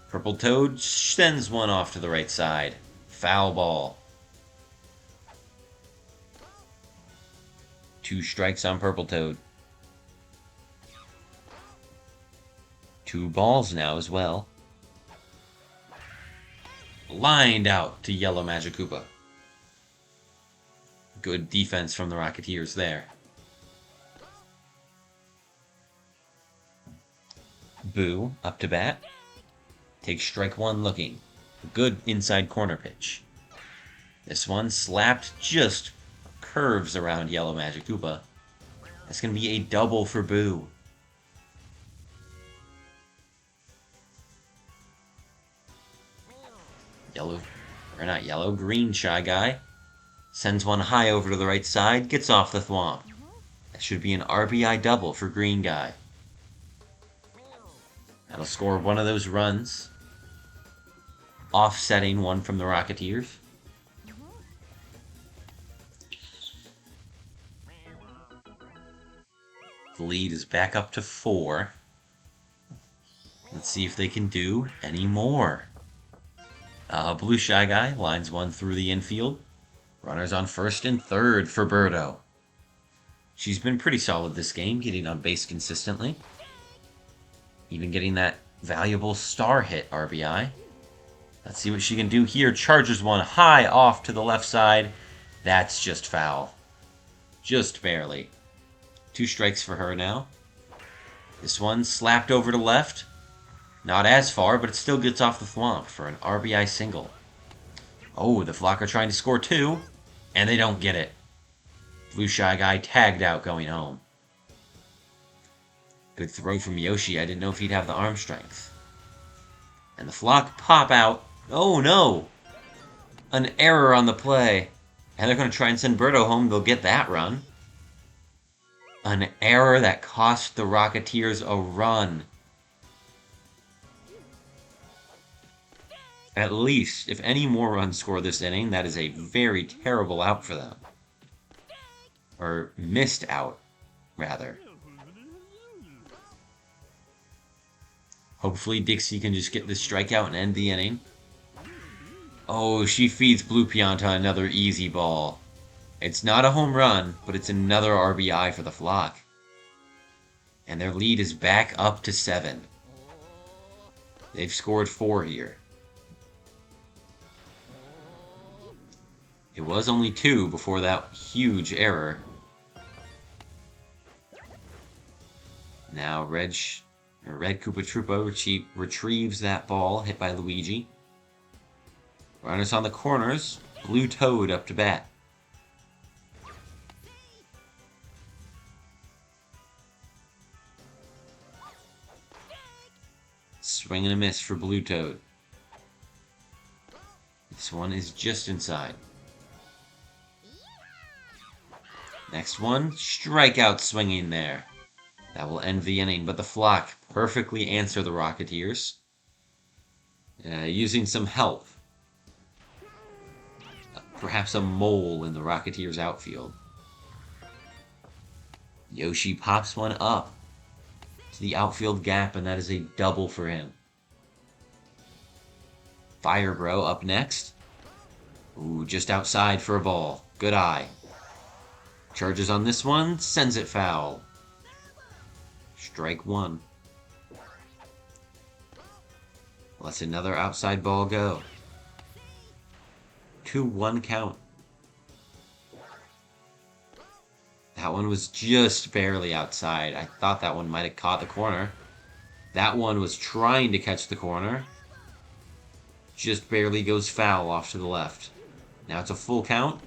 Purple Toad sends one off to the right side. Foul ball. 2 strikes on Purple Toad. 2 balls now as well. Lined out to Yellow Magikoopa. Good defense from the Rocketeers there. Boo up to bat. Takes strike one looking. A good inside corner pitch. This one slapped, just curves around Yellow Magic Koopa. That's going to be a double for Boo. Green Shy Guy. Sends one high over to the right side, gets off the thwomp. That should be an RBI double for Green Guy. That'll score one of those runs, offsetting one from the Rocketeers. The lead is back up to 4. Let's see if they can do any more. Blue Shy Guy lines one through the infield. Runners on first and third for Birdo. She's been pretty solid this game, getting on base consistently. Even getting that valuable star hit RBI. Let's see what she can do here. Charges one high off to the left side. That's just foul. Just barely. 2 strikes for her now. This one slapped over to left. Not as far, but it still gets off the thwomp for an RBI single. Oh, the Flock are trying to score 2, and they don't get it. Blue Shy Guy tagged out going home. Good throw from Yoshi. I didn't know if he'd have the arm strength. And the Flock pop out. Oh no! An error on the play. And they're going to try and send Birdo home. They'll get that run. An error that cost the Rocketeers a run. At least, if any more runs score this inning, that is a very terrible out for them. Or missed out, rather. Hopefully Dixie can just get this strikeout and end the inning. Oh, she feeds Blue Pianta another easy ball. It's not a home run, but it's another RBI for the Flock. And their lead is back up to 7. They've scored 4 here. It was only 2 before that huge error. Now Red Koopa Troopa retrieves that ball hit by Luigi. Runners on the corners. Blue Toad up to bat. Swing and a miss for Blue Toad. This one is just inside. Next one, strikeout swinging there. That will end the inning, but the Flock perfectly answer the Rocketeers. Using some help. Perhaps a mole in the Rocketeers' outfield. Yoshi pops one up to the outfield gap, and that is a double for him. Fire Bro up next. Ooh, just outside for a ball. Good eye. Charges on this one, sends it foul. Strike 1. Let's another outside ball go. 2-1 count. That one was just barely outside. I thought that one might have caught the corner. That one was trying to catch the corner. Just barely goes foul off to the left. Now it's a full count.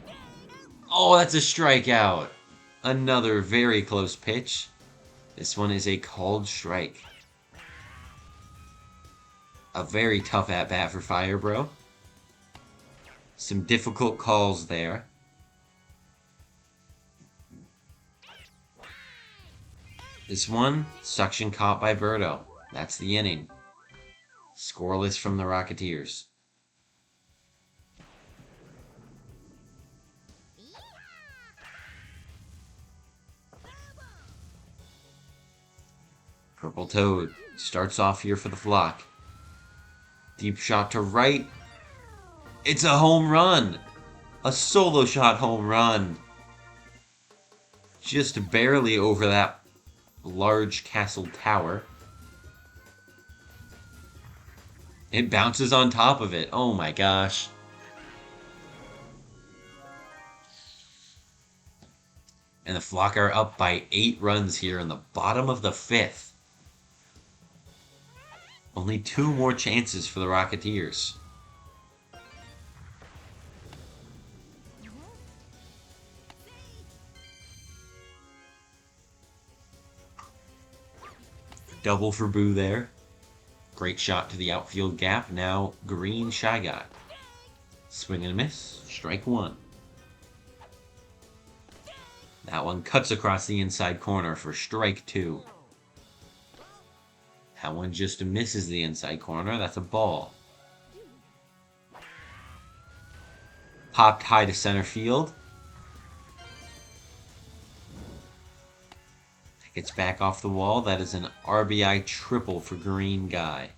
Oh, that's a strikeout. Another very close pitch. This one is a called strike. A very tough at-bat for Fire Bro. Some difficult calls there. This one, suction caught by Birdo. That's the inning. Scoreless from the Rocketeers. Purple Toad starts off here for the Flock. Deep shot to right. It's a home run! A solo shot home run! Just barely over that large castle tower. It bounces on top of it. Oh my gosh. And the Flock are up by 8 runs here in the bottom of the 5th. Only 2 more chances for the Rocketeers. Double for Boo there. Great shot to the outfield gap. Now Green Shy Guy. Swing and a miss. Strike 1. That one cuts across the inside corner for strike 2. That one just misses the inside corner. That's a ball. Popped high to center field. Gets back off the wall. That is an RBI triple for Green Guy.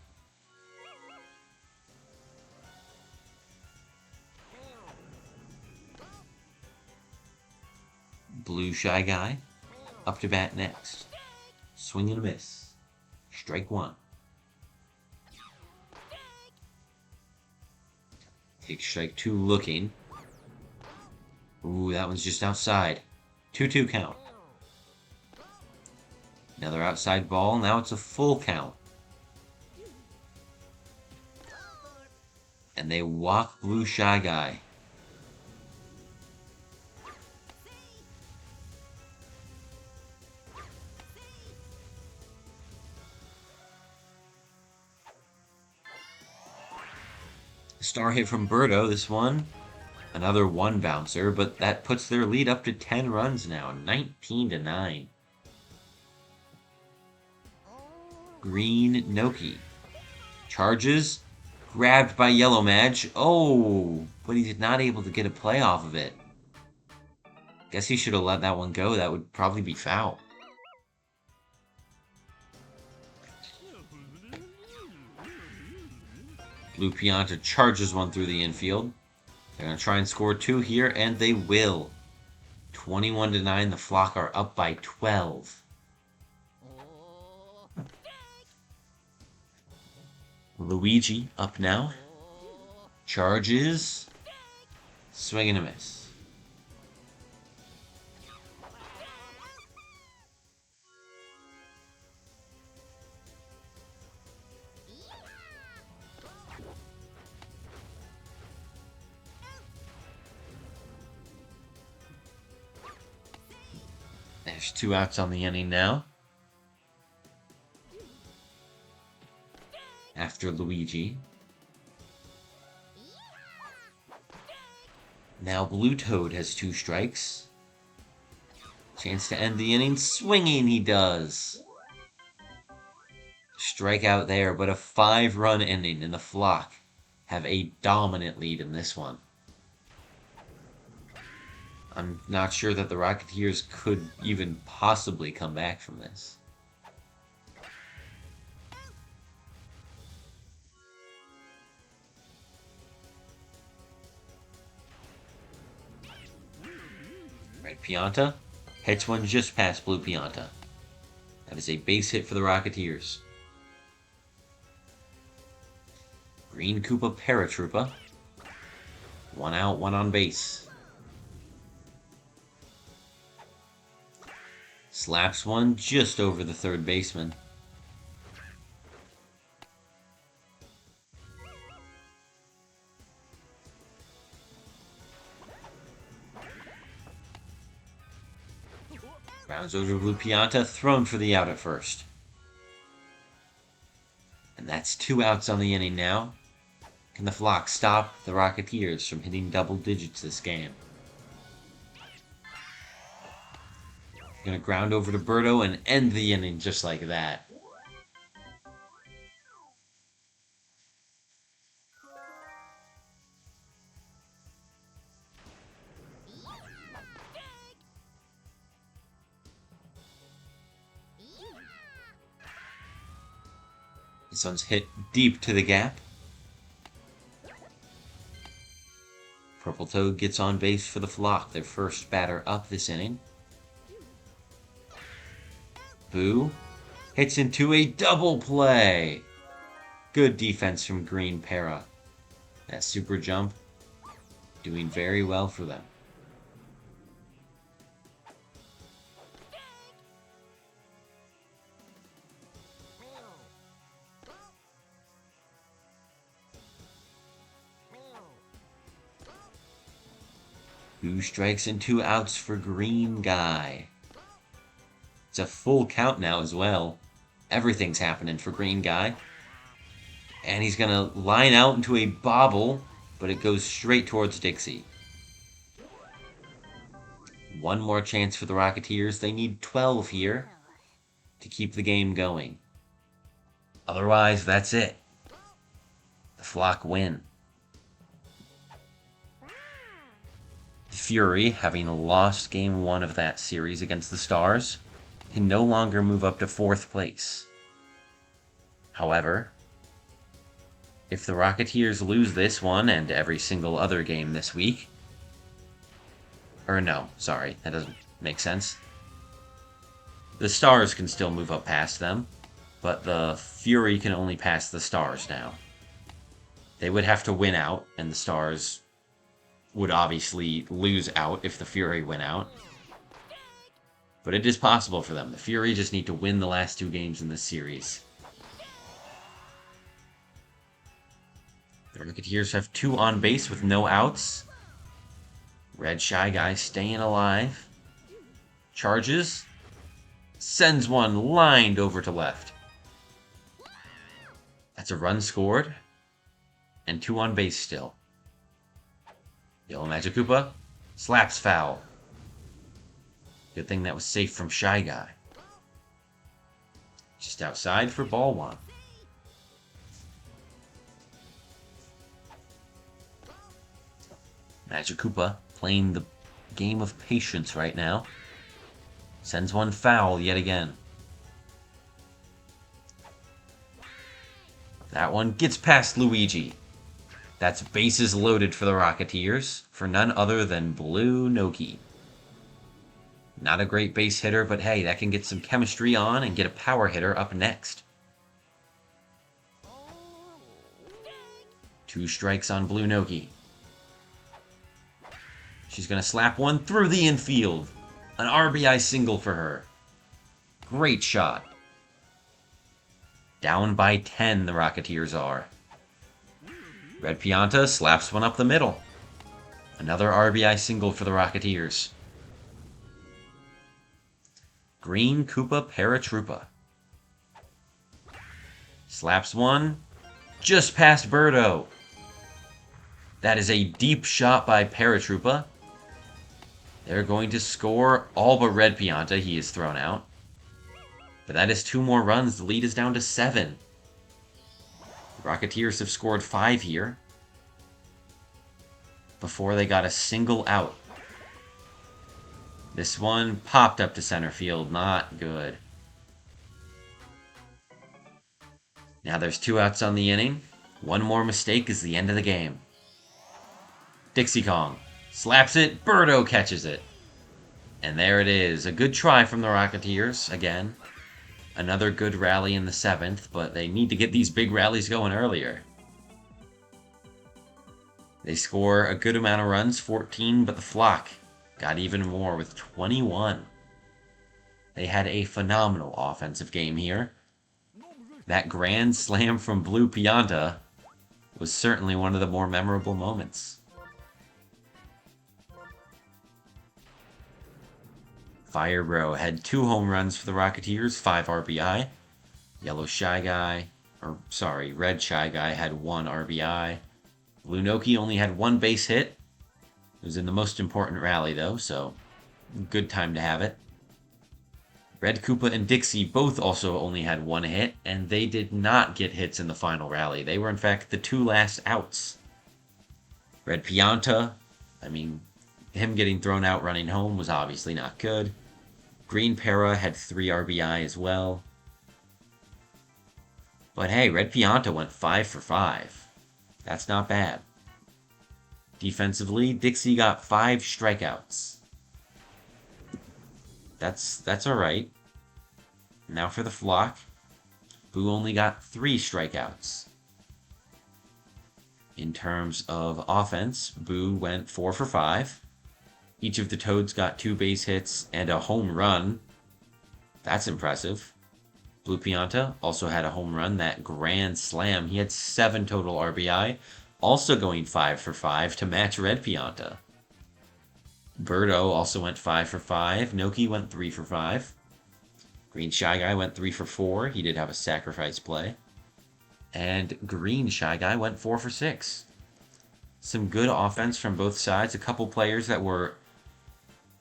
Blue Shy Guy up to bat next. Swing and a miss. Strike 1. Take strike 2 looking. Ooh, that one's just outside. 2-2 count. Another outside ball. Now it's a full count. And they walk Blue Shy Guy. Star hit from Birdo, this one. Another 1 bouncer, but that puts their lead up to 10 runs now, 19-9. Green Noki. Charges. Grabbed by Yellow Madge. Oh, but he's not able to get a play off of it. Guess he should have let that one go. That would probably be foul. Blue Pianta charges one through the infield. They're going to try and score 2 here, and they will. 21-9, the Flock are up by 12. Luigi up now. Charges. Swing and a miss. There's 2 outs on the inning now. After Luigi. Now Blue Toad has 2 strikes. Chance to end the inning. Swinging he does. Strikeout there, but a 5-run inning, and the Flock have a dominant lead in this one. I'm not sure that the Rocketeers could even possibly come back from this. Red Pianta hits one just past Blue Pianta. That is a base hit for the Rocketeers. Green Koopa Paratroopa. 1 out, 1 on base. Slaps one just over the third baseman. Rounds over Blue Pianta, thrown for the out at first. And that's 2 outs on the inning now. Can the Flock stop the Rocketeers from hitting double digits this game? Going to ground over to Birdo and end the inning just like that. This one's hit deep to the gap. Purple Toad gets on base for the Flock, their first batter up this inning. Boo hits into a double play. Good defense from Green Para. That super jump doing very well for them. 2 strikes and 2 outs for Green Guy. It's a full count now as well. Everything's happening for Green Guy. And he's going to line out into a bobble, but it goes straight towards Dixie. One more chance for the Rocketeers. They need 12 here to keep the game going. Otherwise, that's it. The Flock win. The Fury, having lost Game 1 of that series against the Stars, can no longer move up to 4th place. However, if the Rocketeers lose this one and every single other game this week, or no, sorry, that doesn't make sense. The Stars can still move up past them, but the Fury can only pass the Stars now. They would have to win out, and the Stars would obviously lose out if the Fury win out. But it is possible for them. The Fury just need to win the last 2 games in this series. The Rocketeers have 2 on base with no outs. Red Shy Guy staying alive. Charges. Sends one lined over to left. That's a run scored. And 2 on base still. Yellow Magic Koopa slaps foul. Good thing that was safe from Shy Guy. Just outside for ball 1. Magic Koopa playing the game of patience right now. Sends one foul yet again. That one gets past Luigi. That's bases loaded for the Rocketeers, for none other than Blue Noki. Not a great base hitter, but hey, that can get some chemistry on and get a power hitter up next. 2 strikes on Blue Noki. She's going to slap one through the infield. An RBI single for her. Great shot. Down by 10, the Rocketeers are. Red Pianta slaps one up the middle. Another RBI single for the Rocketeers. Green Koopa Paratroopa. Slaps one. Just past Birdo. That is a deep shot by Paratroopa. They're going to score all but Red Pianta. He is thrown out. But that is 2 more runs. The lead is down to 7. The Rocketeers have scored 5 here before they got a single out. This one popped up to center field. Not good. Now there's 2 outs on the inning. One more mistake is the end of the game. Dixie Kong slaps it. Birdo catches it. And there it is. A good try from the Rocketeers again. Another good rally in the 7th, but they need to get these big rallies going earlier. They score a good amount of runs, 14, but the Flock got even more with 21. They had a phenomenal offensive game here. That grand slam from Blue Pianta was certainly one of the more memorable moments. Firebro had 2 home runs for the Rocketeers, 5 RBI. Red Shy Guy had 1 RBI. Blue Noki only had 1 base hit. It was in the most important rally, though, so good time to have it. Red Koopa and Dixie both also only had 1 hit, and they did not get hits in the final rally. They were, in fact, the 2 last outs. Red Pianta, him getting thrown out running home was obviously not good. Green Para had 3 RBI as well. But hey, Red Pianta went 5 for 5. That's not bad. Defensively, Dixie got 5 strikeouts. That's alright. Now for the Flock. Boo only got 3 strikeouts. In terms of offense, Boo went 4 for 5. Each of the Toads got 2 base hits and a home run. That's impressive. Blue Pianta also had a home run, that grand slam. He had 7 total RBI, also going 5 for 5 to match Red Pianta. Birdo also went 5 for 5. Noki went 3 for 5. Green Shy Guy went 3 for 4. He did have a sacrifice play. And Green Shy Guy went 4 for 6. Some good offense from both sides. A couple players that were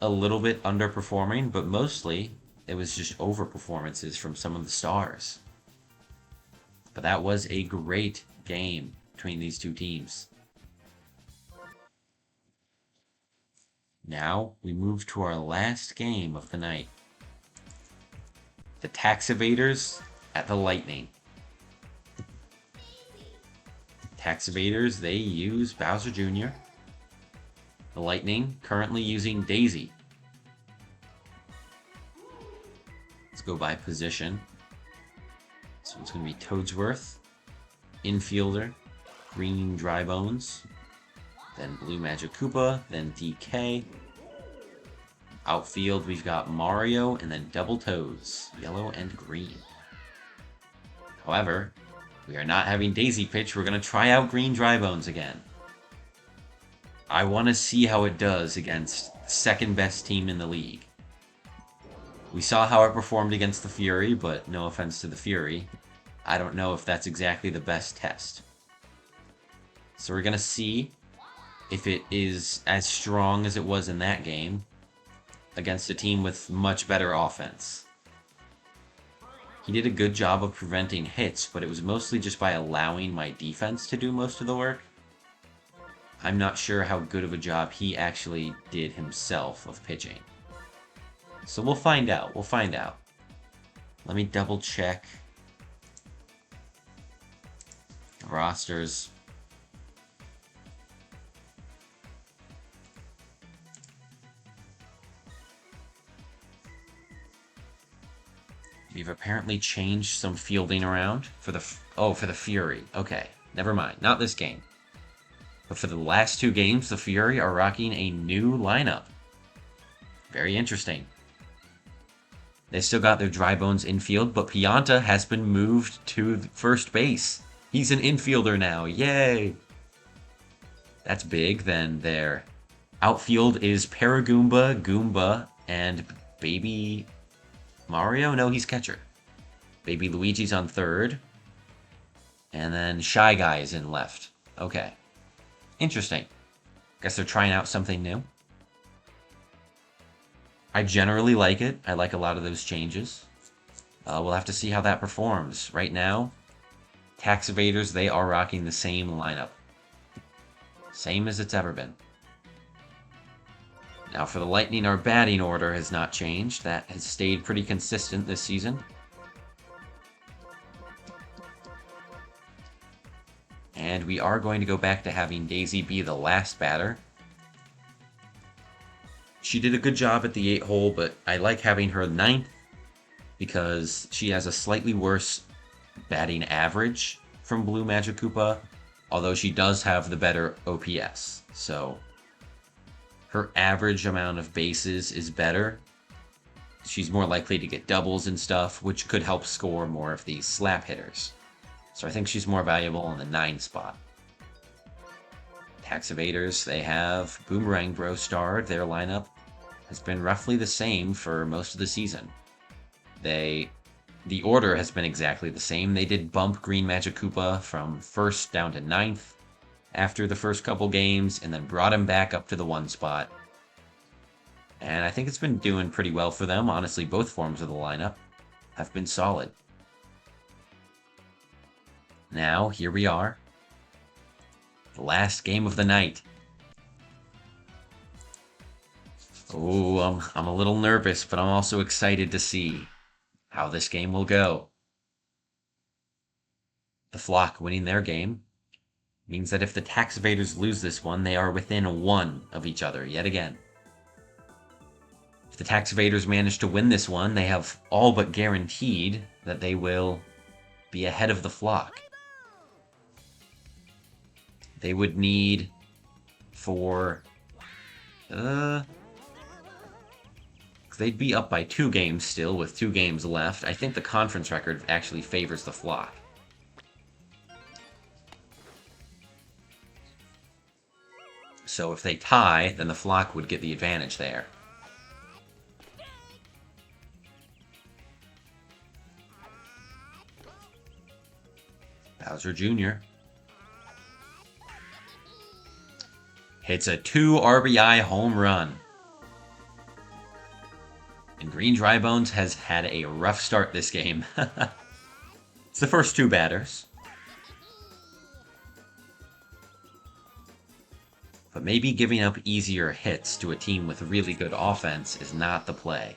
a little bit underperforming, but mostly it was just overperformances from some of the stars. But that was a great game between these two teams. Now we move to our last game of the night. The Tax Evaders at the Lightning. Tax Evaders, they use Bowser Jr. The Lightning currently using Daisy. Let's go by position. So it's going to be Toadsworth, Infielder, Green Dry Bones, then Blue Magic Koopa, then DK. Outfield, we've got Mario, and then Double Toads, yellow and green. However, we are not having Daisy pitch. We're going to try out Green Dry Bones again. I want to see how it does against the second best team in the league. We saw how it performed against the Fury, but no offense to the Fury, I don't know if that's exactly the best test. So we're going to see if it is as strong as it was in that game against a team with much better offense. He did a good job of preventing hits, but it was mostly just by allowing my defense to do most of the work. I'm not sure how good of a job he actually did himself of pitching. So we'll find out. We'll find out. Let me double check the rosters. We've apparently changed some fielding around for the Fury. Okay, never mind. Not this game. But for the last two games, the Fury are rocking a new lineup. Very interesting. They still got their Dry Bones infield, but Pianta has been moved to first base. He's an infielder now. Yay! That's big. Then their outfield is Paragoomba, Goomba, and Baby Mario? No, he's catcher. Baby Luigi's on third. And then Shy Guy is in left. Okay. Interesting. Guess they're trying out something new. I generally like it. I like a lot of those changes. We'll have to see how that performs. Right now, Tax Evaders, they are rocking the same lineup. Same as it's ever been. Now for the Lightning, our batting order has not changed. That has stayed pretty consistent this season. And we are going to go back to having Daisy be the last batter. She did a good job at the 8-hole, but I like having her 9th because she has a slightly worse batting average from Blue Magic Koopa, although she does have the better OPS. So her average amount of bases is better. She's more likely to get doubles and stuff, which could help score more of these slap hitters. So I think she's more valuable in the 9 spot. Tax Evaders, they have Boomerang Bro starred. Their lineup has been roughly the same for most of the season. The order has been exactly the same. They did bump Green Magic Koopa from 1st down to 9th after the first couple games, and then brought him back up to the 1 spot. And I think it's been doing pretty well for them. Honestly, both forms of the lineup have been solid. Now, here we are. The last game of the night. Oh, I'm a little nervous, but I'm also excited to see how this game will go. The Flock winning their game means that if the Tax Evaders lose this one, they are within 1 of each other yet again. If the Tax Evaders manage to win this one, they have all but guaranteed that they will be ahead of the Flock. They would need for... they'd be up by 2 games still with 2 games left. I think the conference record actually favors the Flock. So if they tie, then the Flock would get the advantage there. Bowser Jr. hits a 2 RBI home run. And Green Drybones has had a rough start this game. It's the first 2 batters. But maybe giving up easier hits to a team with really good offense is not the play.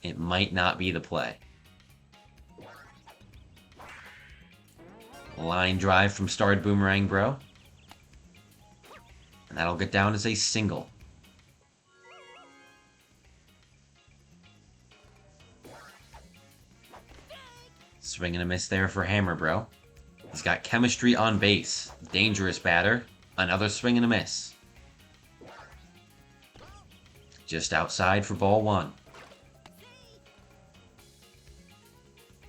It might not be the play. Line drive from Starred Boomerang Bro. And that'll get down as a single. Swing and a miss there for Hammer Bro. He's got chemistry on base. Dangerous batter. Another swing and a miss. Just outside for ball 1.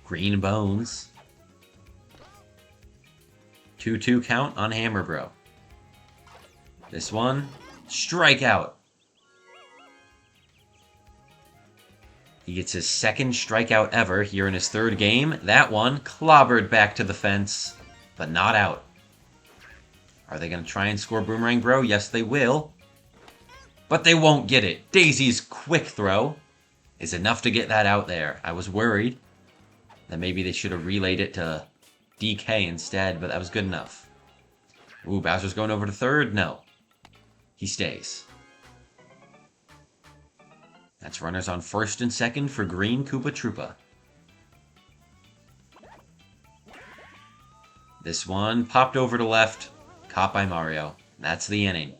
Green Bones. 2-2 count on Hammer Bro. This one, strikeout. He gets his 2nd strikeout ever here in his 3rd game. That one clobbered back to the fence, but not out. Are they going to try and score Boomerang Bro? Yes, they will. But they won't get it. Daisy's quick throw is enough to get that out there. I was worried that maybe they should have relayed it to DK instead, but that was good enough. Ooh, Bowser's going over to 3rd? No. He stays. That's runners on 1st and 2nd for Green Koopa Troopa. This one popped over to left, caught by Mario. That's the inning.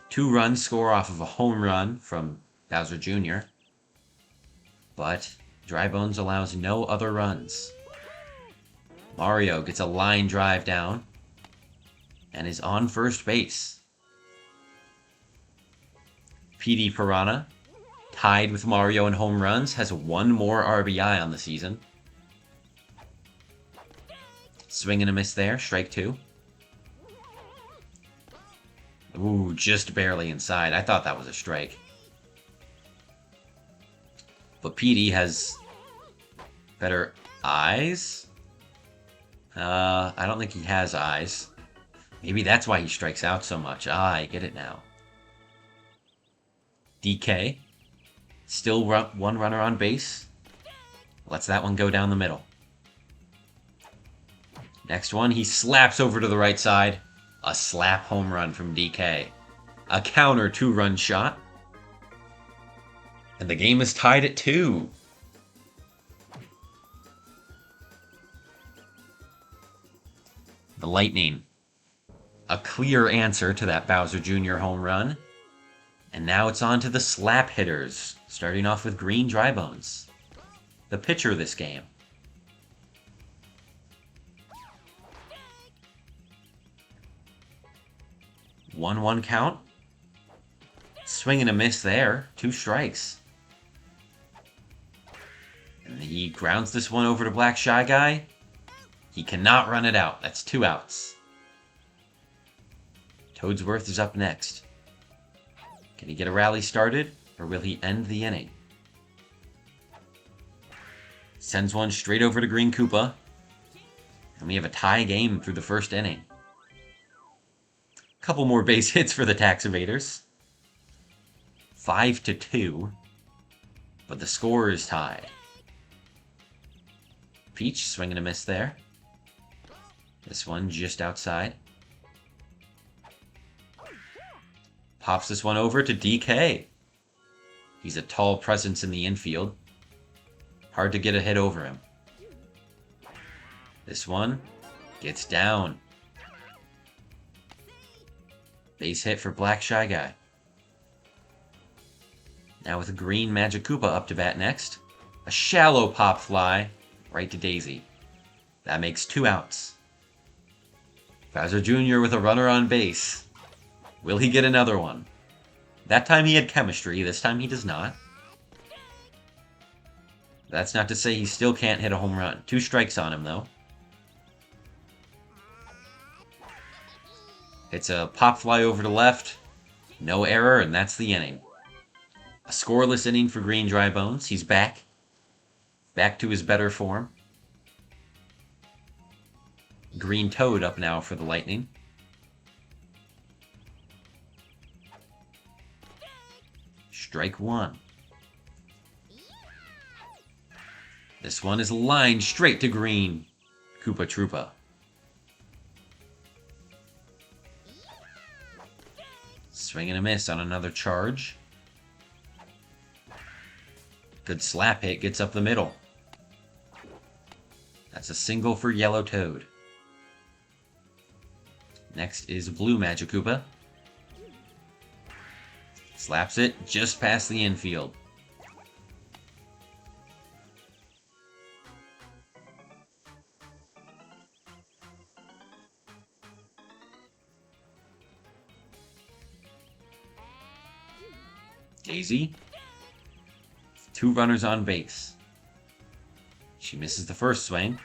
2 runs score off of a home run from Bowser Jr. But Drybones allows no other runs. Mario gets a line drive down and is on first base. PD Piranha, tied with Mario in home runs, has 1 more RBI on the season. Swing and a miss there, strike 2. Ooh, just barely inside. I thought that was a strike. But PD has better eyes. I don't think he has eyes. Maybe that's why he strikes out so much. I get it now. DK. Still 1 runner on base. Lets that one go down the middle. Next one, he slaps over to the right side. A slap home run from DK. A counter 2-run shot. And the game is tied at 2. The Lightning. A clear answer to that Bowser Jr. home run. And now it's on to the slap hitters, starting off with Green Drybones. The pitcher of this game. 1-1 count. Swing and a miss there. 2 strikes. And he grounds this one over to Black Shy Guy. He cannot run it out. That's 2 outs. Toadsworth is up next. Can he get a rally started, or will he end the inning? Sends one straight over to Green Koopa. And we have a tie game through the 1st inning. Couple more base hits for the Tax Evaders. 5-2. But the score is tied. Peach swinging a miss there. This one just outside. Pops this one over to DK. He's a tall presence in the infield. Hard to get a hit over him. This one gets down. Base hit for Black Shy Guy. Now with a Green Magic Koopa up to bat next. A shallow pop fly right to Daisy. That makes 2 outs. Bowser Jr. with a runner on base. Will he get another one? That time he had chemistry. This time he does not. That's not to say he still can't hit a home run. 2 strikes on him, though. It's a pop fly over to left. No error, and that's the inning. A scoreless inning for Green Dry Bones. He's back. Back to his better form. Green Toad up now for the Lightning. Strike one. This one is lined straight to Green Koopa Troopa. Swing and a miss on another charge. Good slap hit, gets up the middle. That's a single for Yellow Toad. Next is Blue Magikoopa. Slaps it just past the infield. Daisy. 2 runners on base. She misses the first swing.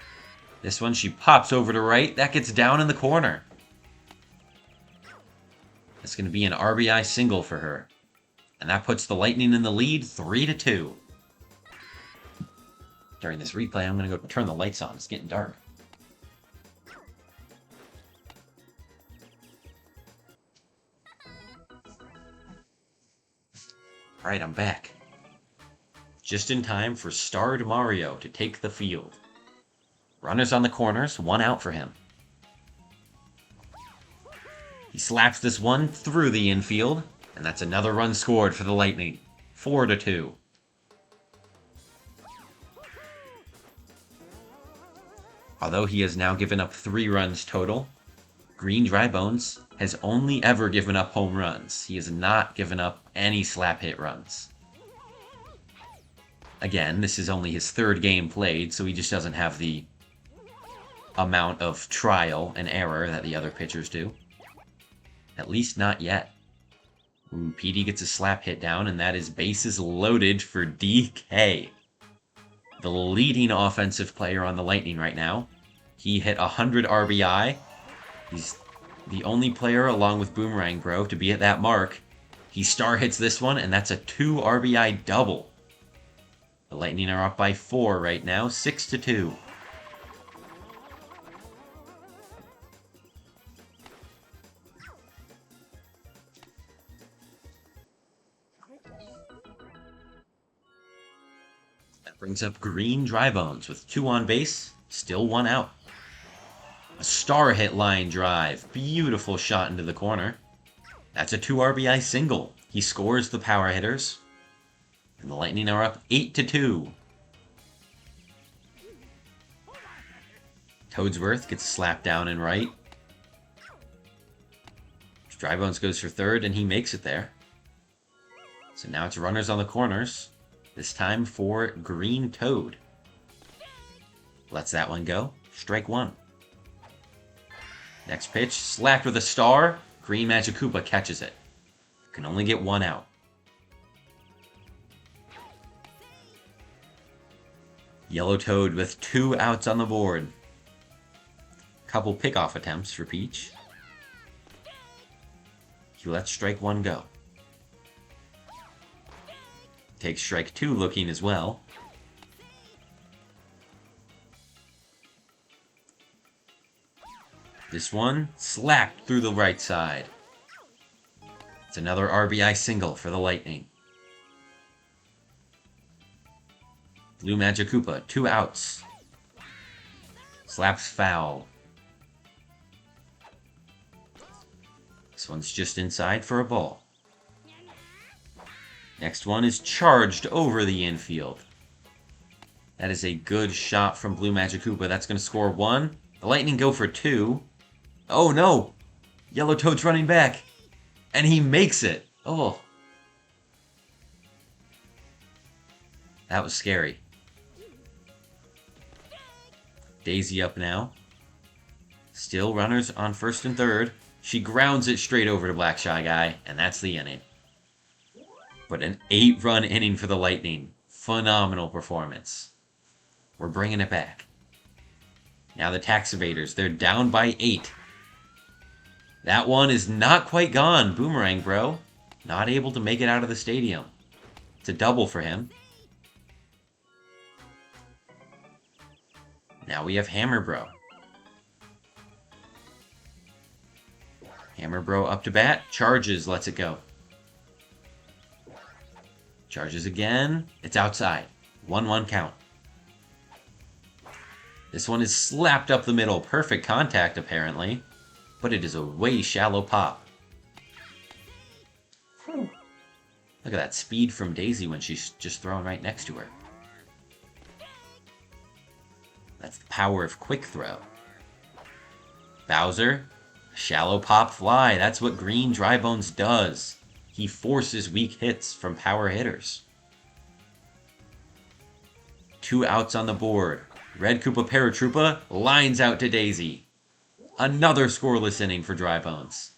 This one she pops over to right. That gets down in the corner. It's going to be an RBI single for her. And that puts the Lightning in the lead 3-2. During this replay, I'm going to go turn the lights on. It's getting dark. Alright, I'm back. Just in time for Starred Mario to take the field. Runners on the corners, 1 out for him. He slaps this one through the infield, and that's another run scored for the Lightning. 4-2. Although he has now given up 3 runs total, Green Dry Bones has only ever given up home runs. He has not given up any slap hit runs. Again, this is only his 3rd game played, so he just doesn't have the amount of trial and error that the other pitchers do. At least not yet. Ooh, Petey gets a slap hit down, and that is bases loaded for DK. The leading offensive player on the Lightning right now. He hit 100 RBI. He's the only player, along with Boomerang Bro, to be at that mark. He star hits this one, and that's a 2 RBI double. The Lightning are up by 4 right now, 6-2. That brings up Green Dry Bones with 2 on base, still 1 out. A star hit line drive. Beautiful shot into the corner. That's a 2 RBI single. He scores the power hitters. And the Lightning are up 8-2. Toadsworth gets slapped down and right. Drybones goes for third, and he makes it there. So now it's runners on the corners. This time for Green Toad. Lets that one go. Strike one. Next pitch, slapped with a star. Green Magikoopa catches it. Can only get 1 out. Yellow Toad with 2 outs on the board. Couple pickoff attempts for Peach. He lets strike 1 go. Takes strike 2 looking as well. This one slapped through the right side. It's another RBI single for the Lightning. Blue Magikoopa, 2 outs. Slaps foul. This one's just inside for a ball. Next one is charged over the infield. That is a good shot from Blue Magikoopa. That's going to score 1. The Lightning go for 2. Oh no! Yellow Toad's running back. And he makes it. Oh. That was scary. Daisy up now. Still runners on first and third. She grounds it straight over to Black Shy Guy, and that's the inning. But an 8-run inning for the Lightning. Phenomenal performance. We're bringing it back. Now the Tax Evaders, they're down by 8. That one is not quite gone. Boomerang Bro. Not able to make it out of the stadium. It's a double for him. Now we have Hammer Bro. Hammer Bro up to bat. Charges, lets it go. Charges again. It's outside. 1-1 count. This one is slapped up the middle. Perfect contact, apparently. But it is a way shallow pop. Look at that speed from Daisy when she's just thrown right next to her. That's the power of quick throw. Bowser, shallow pop fly. That's what Green Drybones does. He forces weak hits from power hitters. 2 outs on the board. Red Koopa Paratroopa lines out to Daisy. Another scoreless inning for Drybones.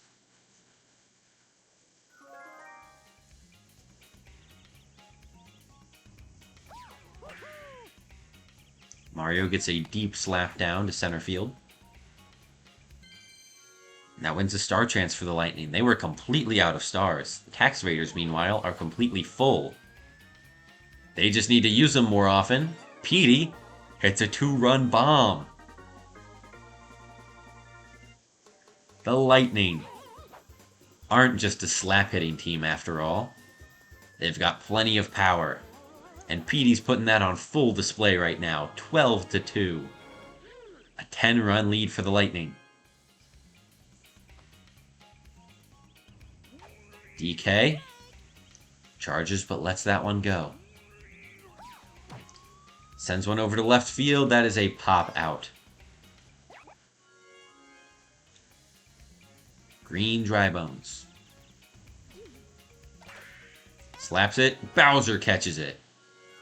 Mario gets a deep slap down to center field. That wins a star chance for the Lightning. They were completely out of stars. The Tax Evaders, meanwhile, are completely full. They just need to use them more often. Petey hits a 2-run bomb. The Lightning aren't just a slap-hitting team after all. They've got plenty of power. And Petey's putting that on full display right now. 12-2. A 10-run lead for the Lightning. DK charges but lets that one go. Sends one over to left field. That is a pop out. Green Drybones. Slaps it. Bowser catches it.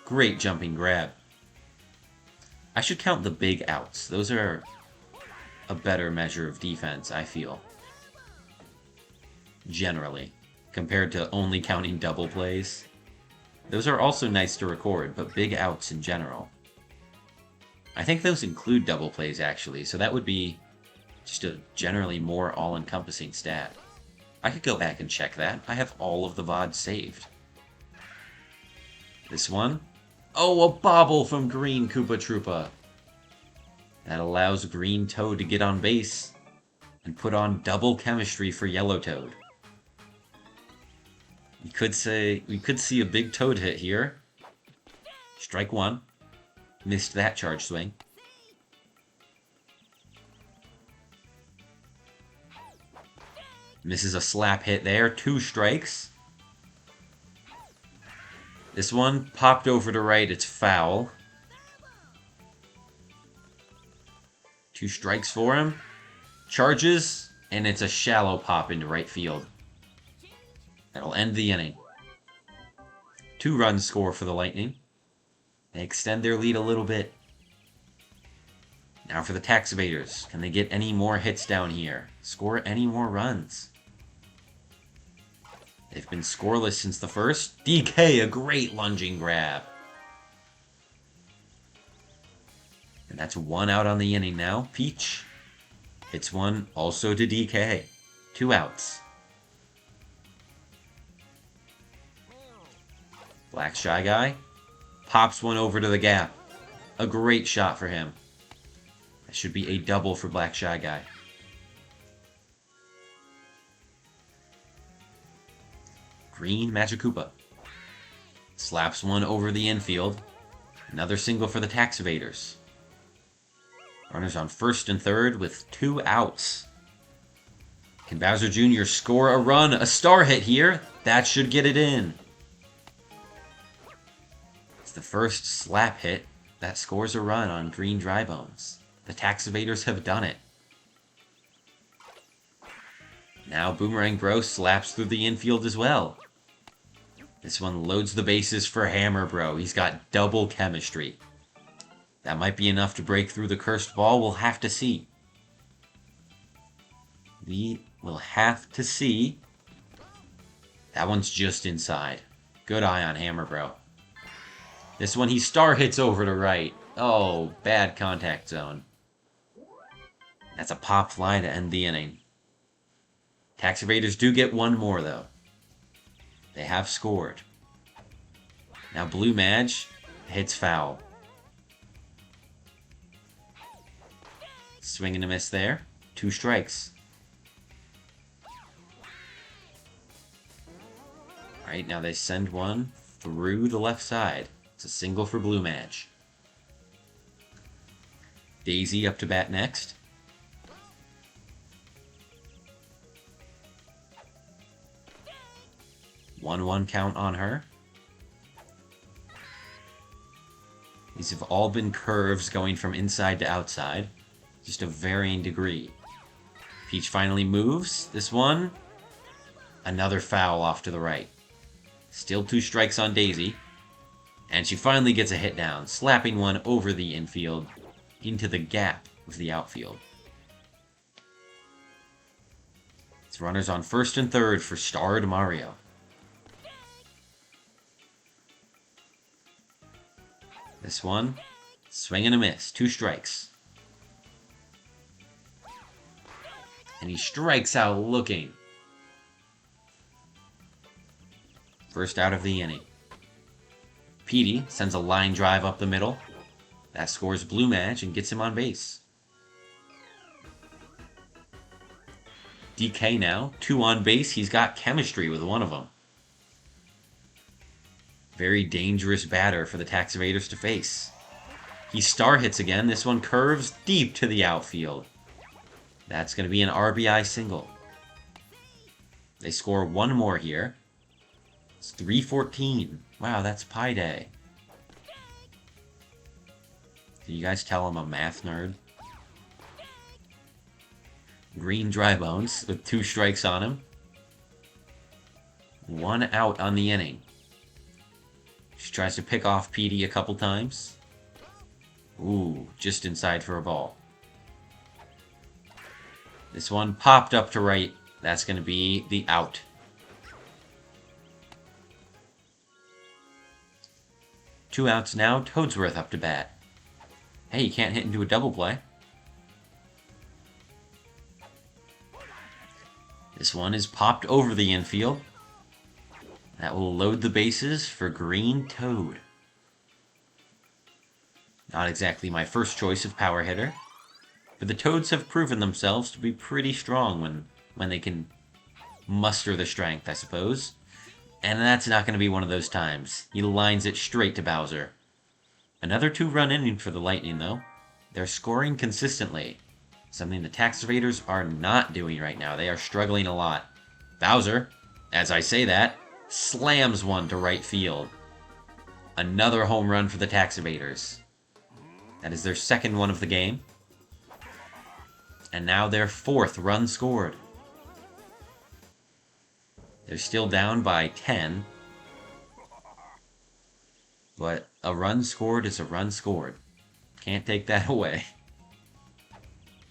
Great jumping grab. I should count the big outs. Those are a better measure of defense, I feel. Generally. Compared to only counting double plays. Those are also nice to record, but big outs in general. I think those include double plays, actually, so that would be just a generally more all-encompassing stat. I could go back and check that. I have all of the VODs saved. This one. Oh, a bobble from Green Koopa Troopa. That allows Green Toad to get on base and put on double chemistry for Yellow Toad. We could see a big Toad hit here. Strike one. Missed that charge swing. Misses a slap hit there. 2 strikes. This one popped over to right. It's foul. 2 strikes for him. Charges, and it's a shallow pop into right field. That'll end the inning. 2-run score for the Lightning. They extend their lead a little bit. Now for the Tax Evaders. Can they get any more hits down here? Score any more runs? They've been scoreless since the first. DK, a great lunging grab. And that's 1 out on the inning now. Peach hits one also to DK. 2 outs. Black Shy Guy pops one over to the gap. A great shot for him. That should be a double for Black Shy Guy. Green Magic Koopa slaps one over the infield. Another single for the Tax Evaders. Runners on first and third with 2 outs. Can Bowser Jr. score a run? A star hit here. That should get it in. It's the first slap hit that scores a run on Green Drybones. The Tax Evaders have done it. Now Boomerang Bro slaps through the infield as well. This one loads the bases for Hammer Bro. He's got double chemistry. That might be enough to break through the cursed ball. We'll have to see. We will have to see. That one's just inside. Good eye on Hammer Bro. This one he star hits over to right. Oh, bad contact zone. That's a pop fly to end the inning. Tax Evaders do get one more, though. They have scored. Now Blue Madge hits foul. Swing and a miss there. 2 strikes. Alright, now they send one through the left side. It's a single for Blue Madge. Daisy up to bat next. One count on her. These have all been curves going from inside to outside. Just a varying degree. Peach finally moves. This one, another foul off to the right. Still 2 strikes on Daisy. And she finally gets a hit down, slapping one over the infield into the gap of the outfield. It's runners on first and third for starred Mario. This one, swing and a miss, 2 strikes. And he strikes out looking. First out of the inning. Petey sends a line drive up the middle. That scores Blue Madge and gets him on base. DK now, 2 on base. He's got chemistry with one of them. Very dangerous batter for the Tax Evaders to face. He star hits again. This one curves deep to the outfield. That's going to be an RBI single. They score one more here. It's 3:14. Wow, that's Pi Day. Can you guys tell I'm a math nerd? Green Dry Bones with 2 strikes on him. 1 out on the inning. She tries to pick off Petey a couple times. Ooh, just inside for a ball. This one popped up to right. That's going to be the out. Two outs now. Toadsworth up to bat. Hey, you can't hit into a double play. This one is popped over the infield. That will load the bases for Green Toad. Not exactly my first choice of power hitter, but the Toads have proven themselves to be pretty strong when they can muster the strength, I suppose. And that's not going to be one of those times. He lines it straight to Bowser. Another 2-run inning for the Lightning, though. They're scoring consistently. Something the Tax Evaders are not doing right now. They are struggling a lot. Bowser, as I say that, slams one to right field. Another home run for the Tax Evaders. That is their second one of the game. And now their 4th run scored. They're still down by 10. But a run scored is a run scored. Can't take that away.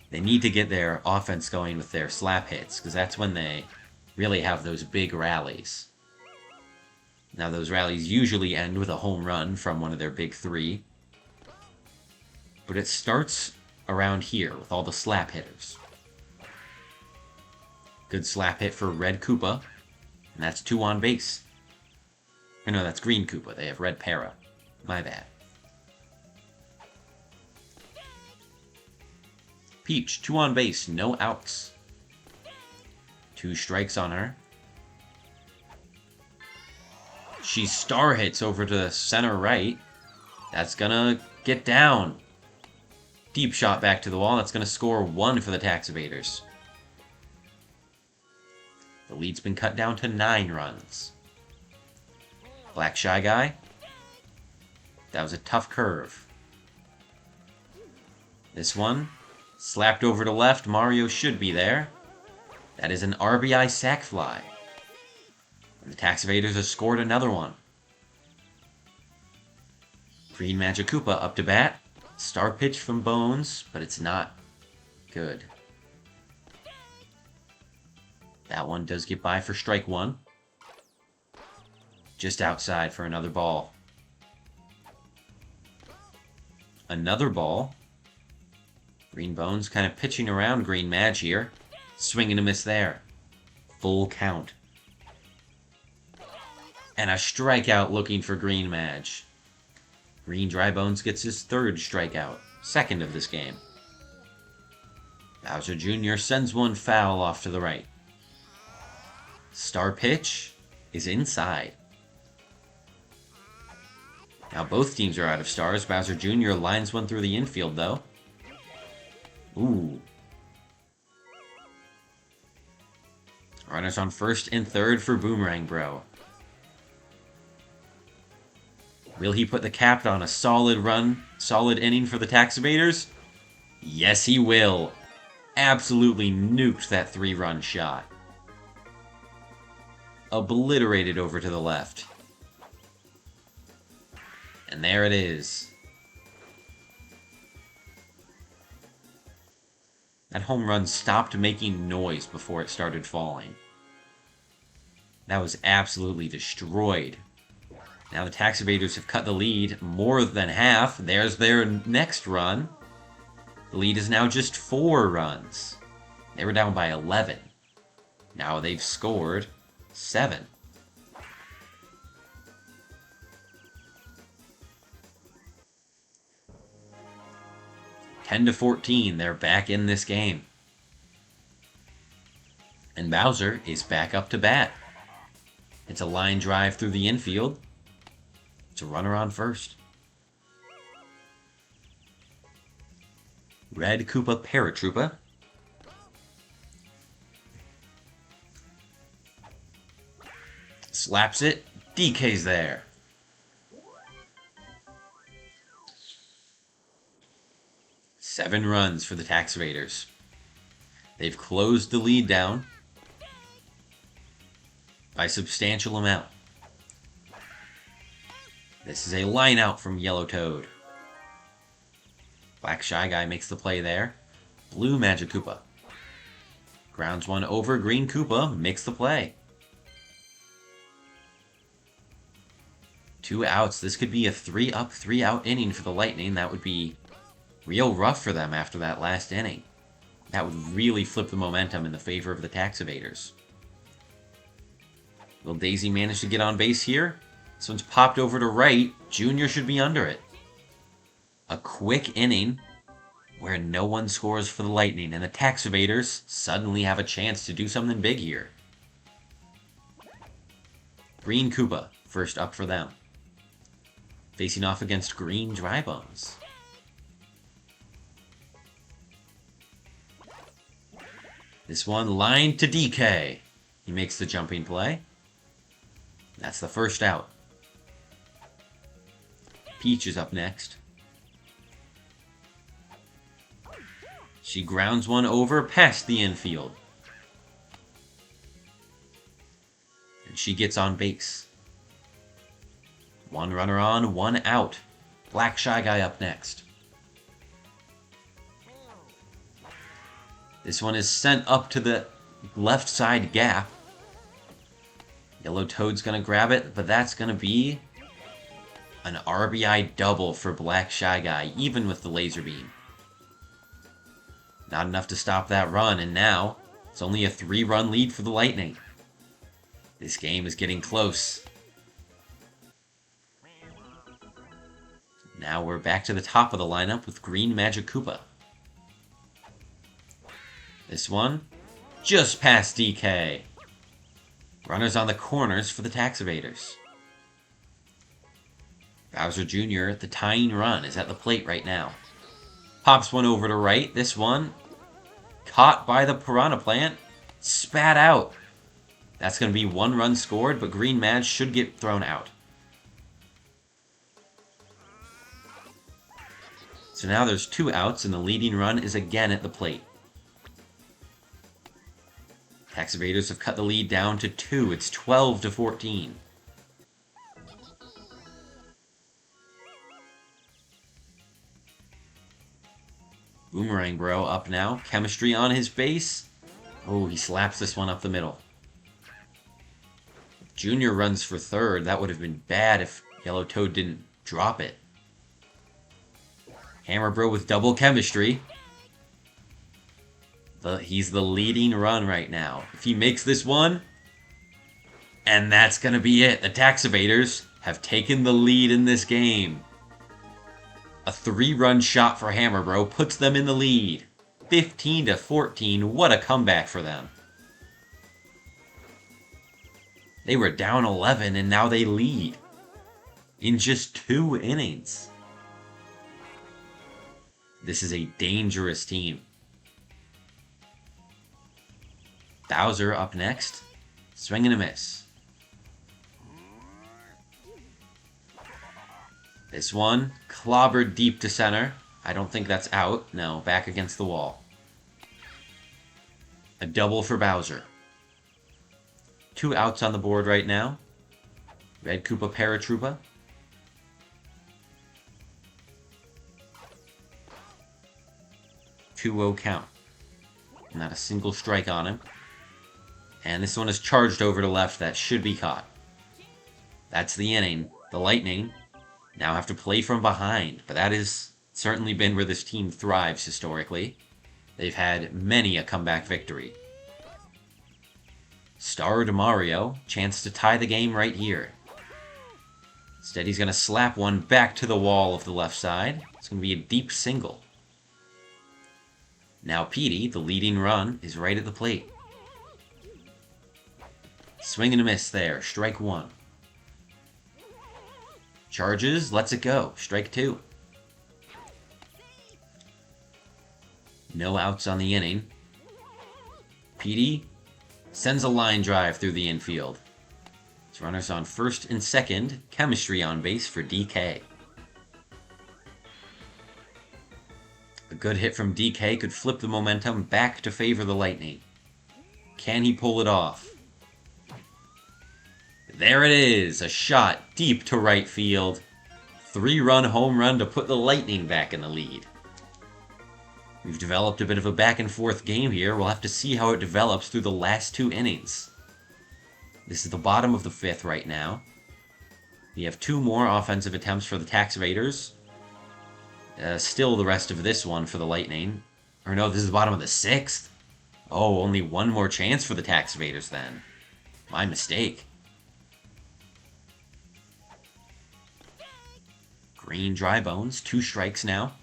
They need to get their offense going with their slap hits, because that's when they really have those big rallies. Now, those rallies usually end with a home run from one of their big 3. But it starts around here with all the slap hitters. Good slap hit for Red Koopa, and that's 2 on base. Or no, that's Green Koopa. They have Red Para. My bad. Peach, 2 on base, no outs. 2 strikes on her. She star hits over to center right. That's gonna get down. Deep shot back to the wall. That's gonna score 1 for the Tax Evaders. The lead's been cut down to 9 runs. Black Shy Guy. That was a tough curve. This one, slapped over to left. Mario should be there. That is an RBI sac fly. And the Tax Evaders have scored another one. Green Magic Koopa up to bat. Star pitch from Bones, but it's not good. That one does get by for strike 1. Just outside for another ball. Another ball. Green Bones kind of pitching around Green Madge here. Swing and a miss there. full count. And a strikeout looking for Green Madge. Green Drybones gets his third strikeout, second of this game. Bowser Jr. sends one foul off to the right. Star pitch is inside. Now both teams are out of stars. Bowser Jr. lines one through the infield, though. Ooh. Runners on first and third for Boomerang Bro. Will he put the cap on a solid run, solid inning for the Tax Evaders? Yes, he will. Absolutely nuked that 3-run shot. Obliterated over to the left. And there it is. That home run stopped making noise before it started falling. That was absolutely destroyed. Now the Tax Evaders have cut the lead more than half. There's their next run. The lead is now just 4 runs. They were down by 11. Now they've scored 7. (10-14), they're back in this game. And Bowser is back up to bat. It's a line drive through the infield. It's a runner on first. Red Koopa Paratroopa. Slaps it. DK's there. Seven runs for the Tax Evaders. They've closed the lead down by a substantial amount. This is a line out from Yellow Toad. Black Shy Guy makes the play there. Blue Magic Koopa grounds one over. Green Koopa makes the play. 2 outs. This could be a 3-up, 3-out inning for the Lightning. That would be real rough for them after that last inning. That would really flip the momentum in the favor of the Tax Evaders. Will Daisy manage to get on base here? This one's popped over to right. Junior should be under it. A quick inning where no one scores for the Lightning, and the Tax Evaders suddenly have a chance to do something big here. Green Koopa, first up for them. Facing off against Green Drybones. This one lined to DK. He makes the jumping play. That's the first out. Peach is up next. She grounds one over past the infield. And she gets on base. 1 runner on, 1 out. Black Shy Guy up next. This one is sent up to the left side gap. Yellow Toad's going to grab it, but that's going to be an RBI double for Black Shy Guy, even with the laser beam. Not enough to stop that run, and now it's only a 3-run lead for the Lightning. This game is getting close. Now we're back to the top of the lineup with Green Magic Koopa. This one, just past DK. Runners on the corners for the Tax Evaders. Bowser Jr., the tying run, is at the plate right now. Pops one over to right. This one, caught by the Piranha Plant, spat out. That's going to be 1 run scored, but Green Madge should get thrown out. So now there's 2 outs, and the leading run is again at the plate. Tax Evaders have cut the lead down to 2. It's 12-14. Boomerang Bro up now. Chemistry on his base. Oh, he slaps this one up the middle. Junior runs for third. That would have been bad if Yellow Toad didn't drop it. Hammer Bro with double chemistry. He's the leading run right now. If he makes this one, and that's going to be it. The Tax Evaders have taken the lead in this game. A 3-run shot for Hammer Bro puts them in the lead. 15-14, what a comeback for them. They were down 11 and now they lead. In just 2 innings. This is a dangerous team. Bowser up next. Swing and a miss. This one, clobbered deep to center. I don't think that's out. No, back against the wall. A double for Bowser. 2 outs on the board right now. Red Koopa Paratroopa. Two-0 count. Not a single strike on him. And this one is charged over to left. That should be caught. That's the inning. The Lightning now have to play from behind, but that has certainly been where this team thrives historically. They've had many a comeback victory. Star to Mario, chance to tie the game right here. Instead, he's going to slap one back to the wall of the left side. It's going to be a deep single. Now Petey, the leading run, is right at the plate. Swing and a miss there, strike 1. Charges, lets it go. Strike 2. No outs on the inning. Petey sends a line drive through the infield. His runners on first and second. Chemistry on base for DK. A good hit from DK could flip the momentum back to favor the Lightning. Can he pull it off? There it is, a shot deep to right field. 3-run home run to put the Lightning back in the lead. We've developed a bit of a back and forth game here. We'll have to see how it develops through the last 2 innings. This is the bottom of the 5th right now. We have 2 more offensive attempts for the Tax Evaders. Still the rest of this one for the Lightning. Or no, this is the bottom of the 6th. Oh, only 1 more chance for the Tax Evaders then. My mistake. Green dry bones, 2 strikes now.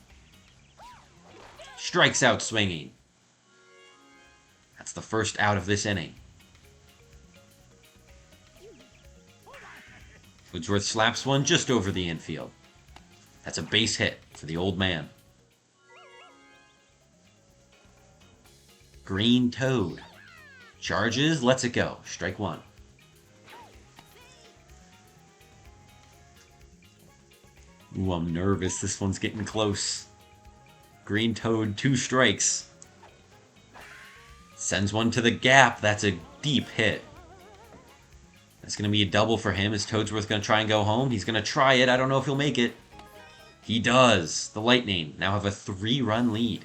Strikes out swinging. That's the first out of this inning. Woodsworth slaps one just over the infield. That's a base hit for the old man. Green Toad. Charges, lets it go. Strike 1. Ooh, I'm nervous. This one's getting close. Green Toad, 2 strikes. Sends one to the gap. That's a deep hit. That's going to be a double for him. Is Toadsworth going to try and go home? He's going to try it. I don't know if he'll make it. He does. The Lightning now have a 3-run lead.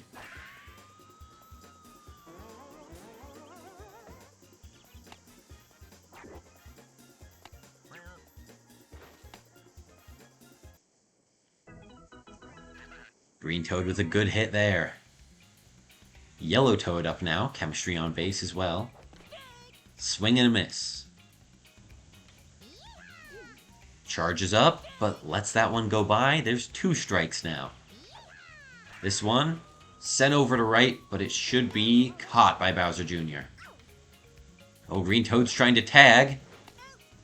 Green Toad with a good hit there. Yellow Toad up now. Chemistry on base as well. Swing and a miss. Charges up, but lets that one go by. There's 2 strikes now. This one, sent over to right, but it should be caught by Bowser Jr. Oh, Green Toad's trying to tag.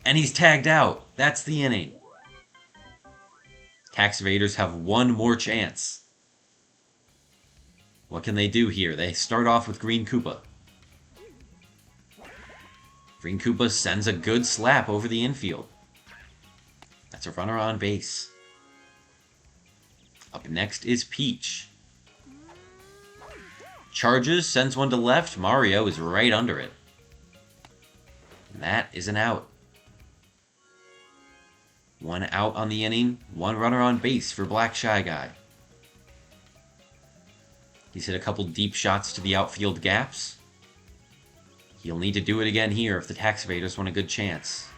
And he's tagged out. That's the inning. Tax Evaders have 1 more chance. What can they do here? They start off with Green Koopa. Green Koopa sends a good slap over the infield. That's a runner on base. Up next is Peach. Charges, sends one to left. Mario is right under it. And that is an out. 1 out on the inning. 1 runner on base for Black Shy Guy. He's hit a couple deep shots to the outfield gaps. He'll need to do it again here if the Tax Evaders want a good chance.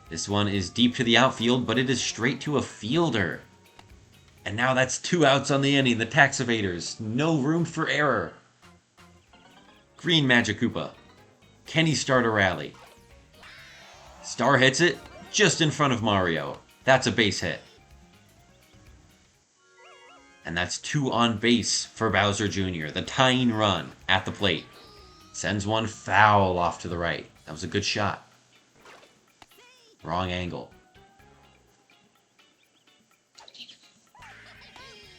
This one is deep to the outfield, but it is straight to a fielder. And now that's 2 outs on the inning. The Tax Evaders, no room for error. Green Magikoopa. Can he start a rally? Star hits it just in front of Mario. That's a base hit. And that's 2 on base for Bowser Jr., the tying run at the plate. Sends one foul off to the right. That was a good shot. Wrong angle.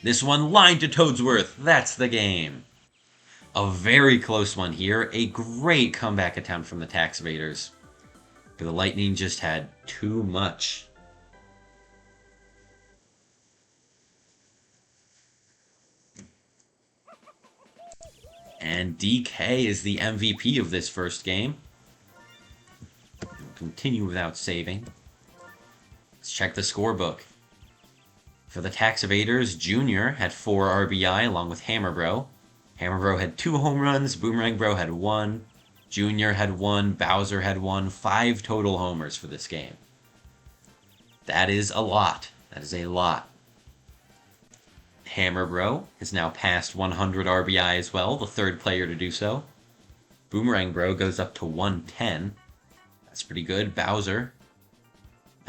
This one lined to Toadsworth. That's the game. A very close one here. A great comeback attempt from the Tax Evaders. But the Lightning just had too much. And DK is the MVP of this first game. We'll continue without saving. Let's check the scorebook. For the Tax Evaders, Junior had 4 RBI along with Hammer Bro. Hammer Bro had 2 home runs, Boomerang Bro had 1, Junior had 1, Bowser had 1, 5 total homers for this game. That is a lot. That is a lot. Hammer Bro has now passed 100 RBI as well, the 3rd player to do so. Boomerang Bro goes up to 110. That's pretty good. Bowser,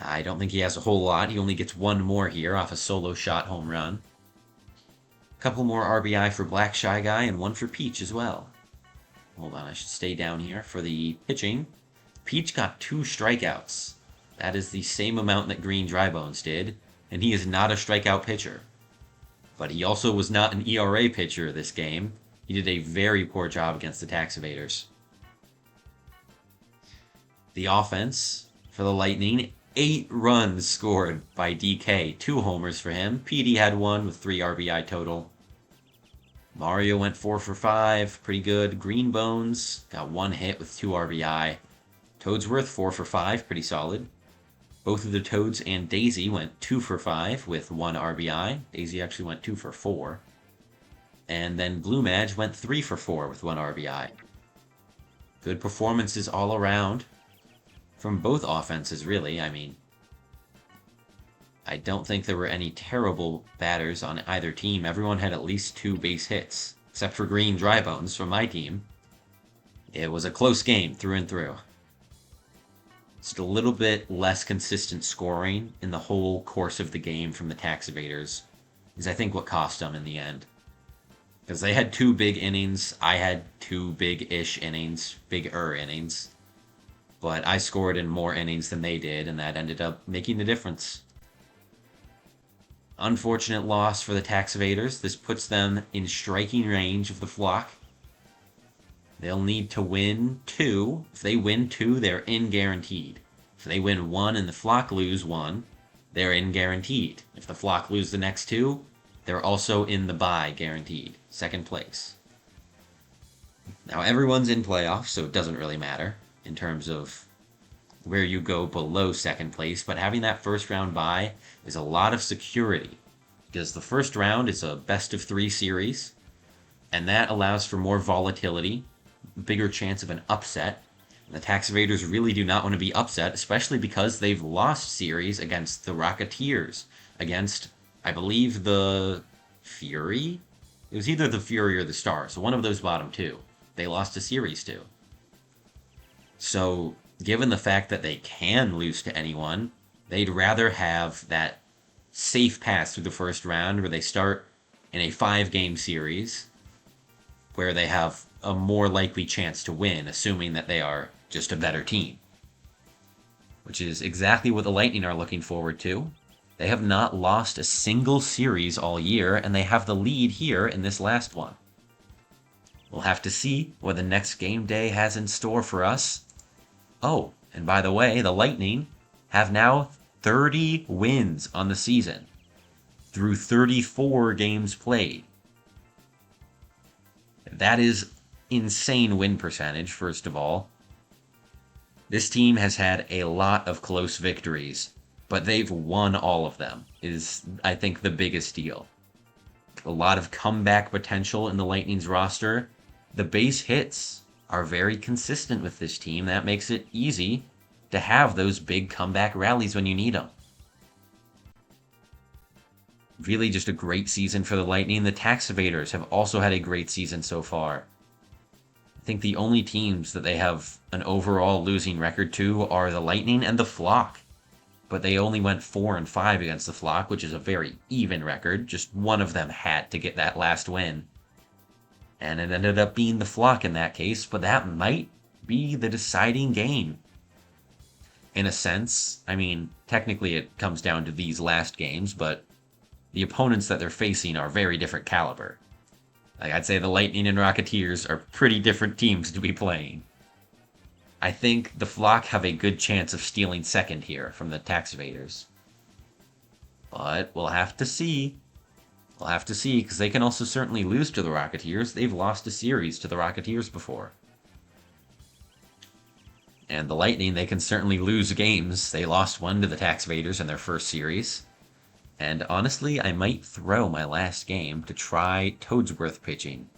I don't think he has a whole lot. He only gets 1 more here off a solo shot home run. A couple more RBI for Black Shy Guy and 1 for Peach as well. Hold on, I should stay down here for the pitching. Peach got 2 strikeouts. That is the same amount that Green Drybones did, and he is not a strikeout pitcher. But he also was not an ERA pitcher this game. He did a very poor job against the Tax Evaders. The offense for the Lightning, 8 runs scored by DK, 2 homers for him. PD had 1 with 3 RBI total. Mario went 4 for 5, pretty good. Green Bones got 1 hit with 2 RBI. Toadsworth 4 for 5, pretty solid. Both of the Toads and Daisy went 2 for 5 with 1 RBI. Daisy actually went 2 for 4. And then Blue Madge went 3 for 4 with 1 RBI. Good performances all around from both offenses, really. I mean, I don't think there were any terrible batters on either team. Everyone had at least 2 base hits, except for Green Drybones from my team. It was a close game through and through. Just a little bit less consistent scoring in the whole course of the game from the Tax Evaders is, I think, what cost them in the end. Because they had 2 big innings, I had 2 big-ish innings, bigger innings. But I scored in more innings than they did, and that ended up making the difference. Unfortunate loss for the Tax Evaders. This puts them in striking range of the Flock. They'll need to win 2. If they win 2, they're in guaranteed. If they win 1 and the Flock lose 1, they're in guaranteed. If the Flock lose the next 2, they're also in the bye guaranteed. 2nd place. Now everyone's in playoffs, so it doesn't really matter in terms of where you go below 2nd place, but having that first round bye is a lot of security, because the first round is a best of 3 series, and that allows for more volatility, bigger chance of an upset. And the Tax Evaders really do not want to be upset, especially because they've lost series against the Rocketeers, against, I believe, the Fury? It was either the Fury or the Stars, so one of those bottom 2. They lost a series to. So, given the fact that they can lose to anyone, they'd rather have that safe pass through the first round where they start in a 5-game series where they have a more likely chance to win, assuming that they are just a better team. Which is exactly what the Lightning are looking forward to. They have not lost a single series all year, and they have the lead here in this last one. We'll have to see what the next game day has in store for us. Oh, and by the way, the Lightning have now 30 wins on the season through 34 games played. That is insane win percentage, first of all. This team has had a lot of close victories, but they've won all of them, is, I think, the biggest deal. A lot of comeback potential in the Lightning's roster. The base hits are very consistent with this team. That makes it easy to have those big comeback rallies when you need them. Really just a great season for the Lightning. The Tax Evaders have also had a great season so far. I think the only teams that they have an overall losing record to are the Lightning and the Flock. But they only went 4-5 against the Flock, which is a very even record. Just one of them had to get that last win. And it ended up being the Flock in that case, but that might be the deciding game. In a sense, I mean, technically it comes down to these last games, but the opponents that they're facing are very different caliber. Like, I'd say the Lightning and Rocketeers are pretty different teams to be playing. I think the Flock have a good chance of stealing second here from the Tax Evaders. But we'll have to see. We'll have to see, because they can also certainly lose to the Rocketeers. They've lost a series to the Rocketeers before. And the Lightning, they can certainly lose games. They lost one to the Tax Evaders in their first series. And honestly, I might throw my last game to try Toadsworth pitching,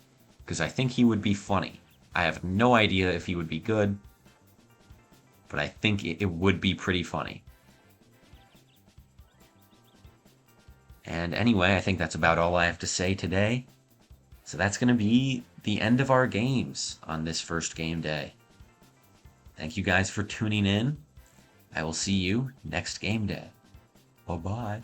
because I think he would be funny. I have no idea if he would be good, but I think it would be pretty funny. And anyway, I think that's about all I have to say today. So that's going to be the end of our games on this first game day. Thank you guys for tuning in. I will see you next game day. Bye-bye.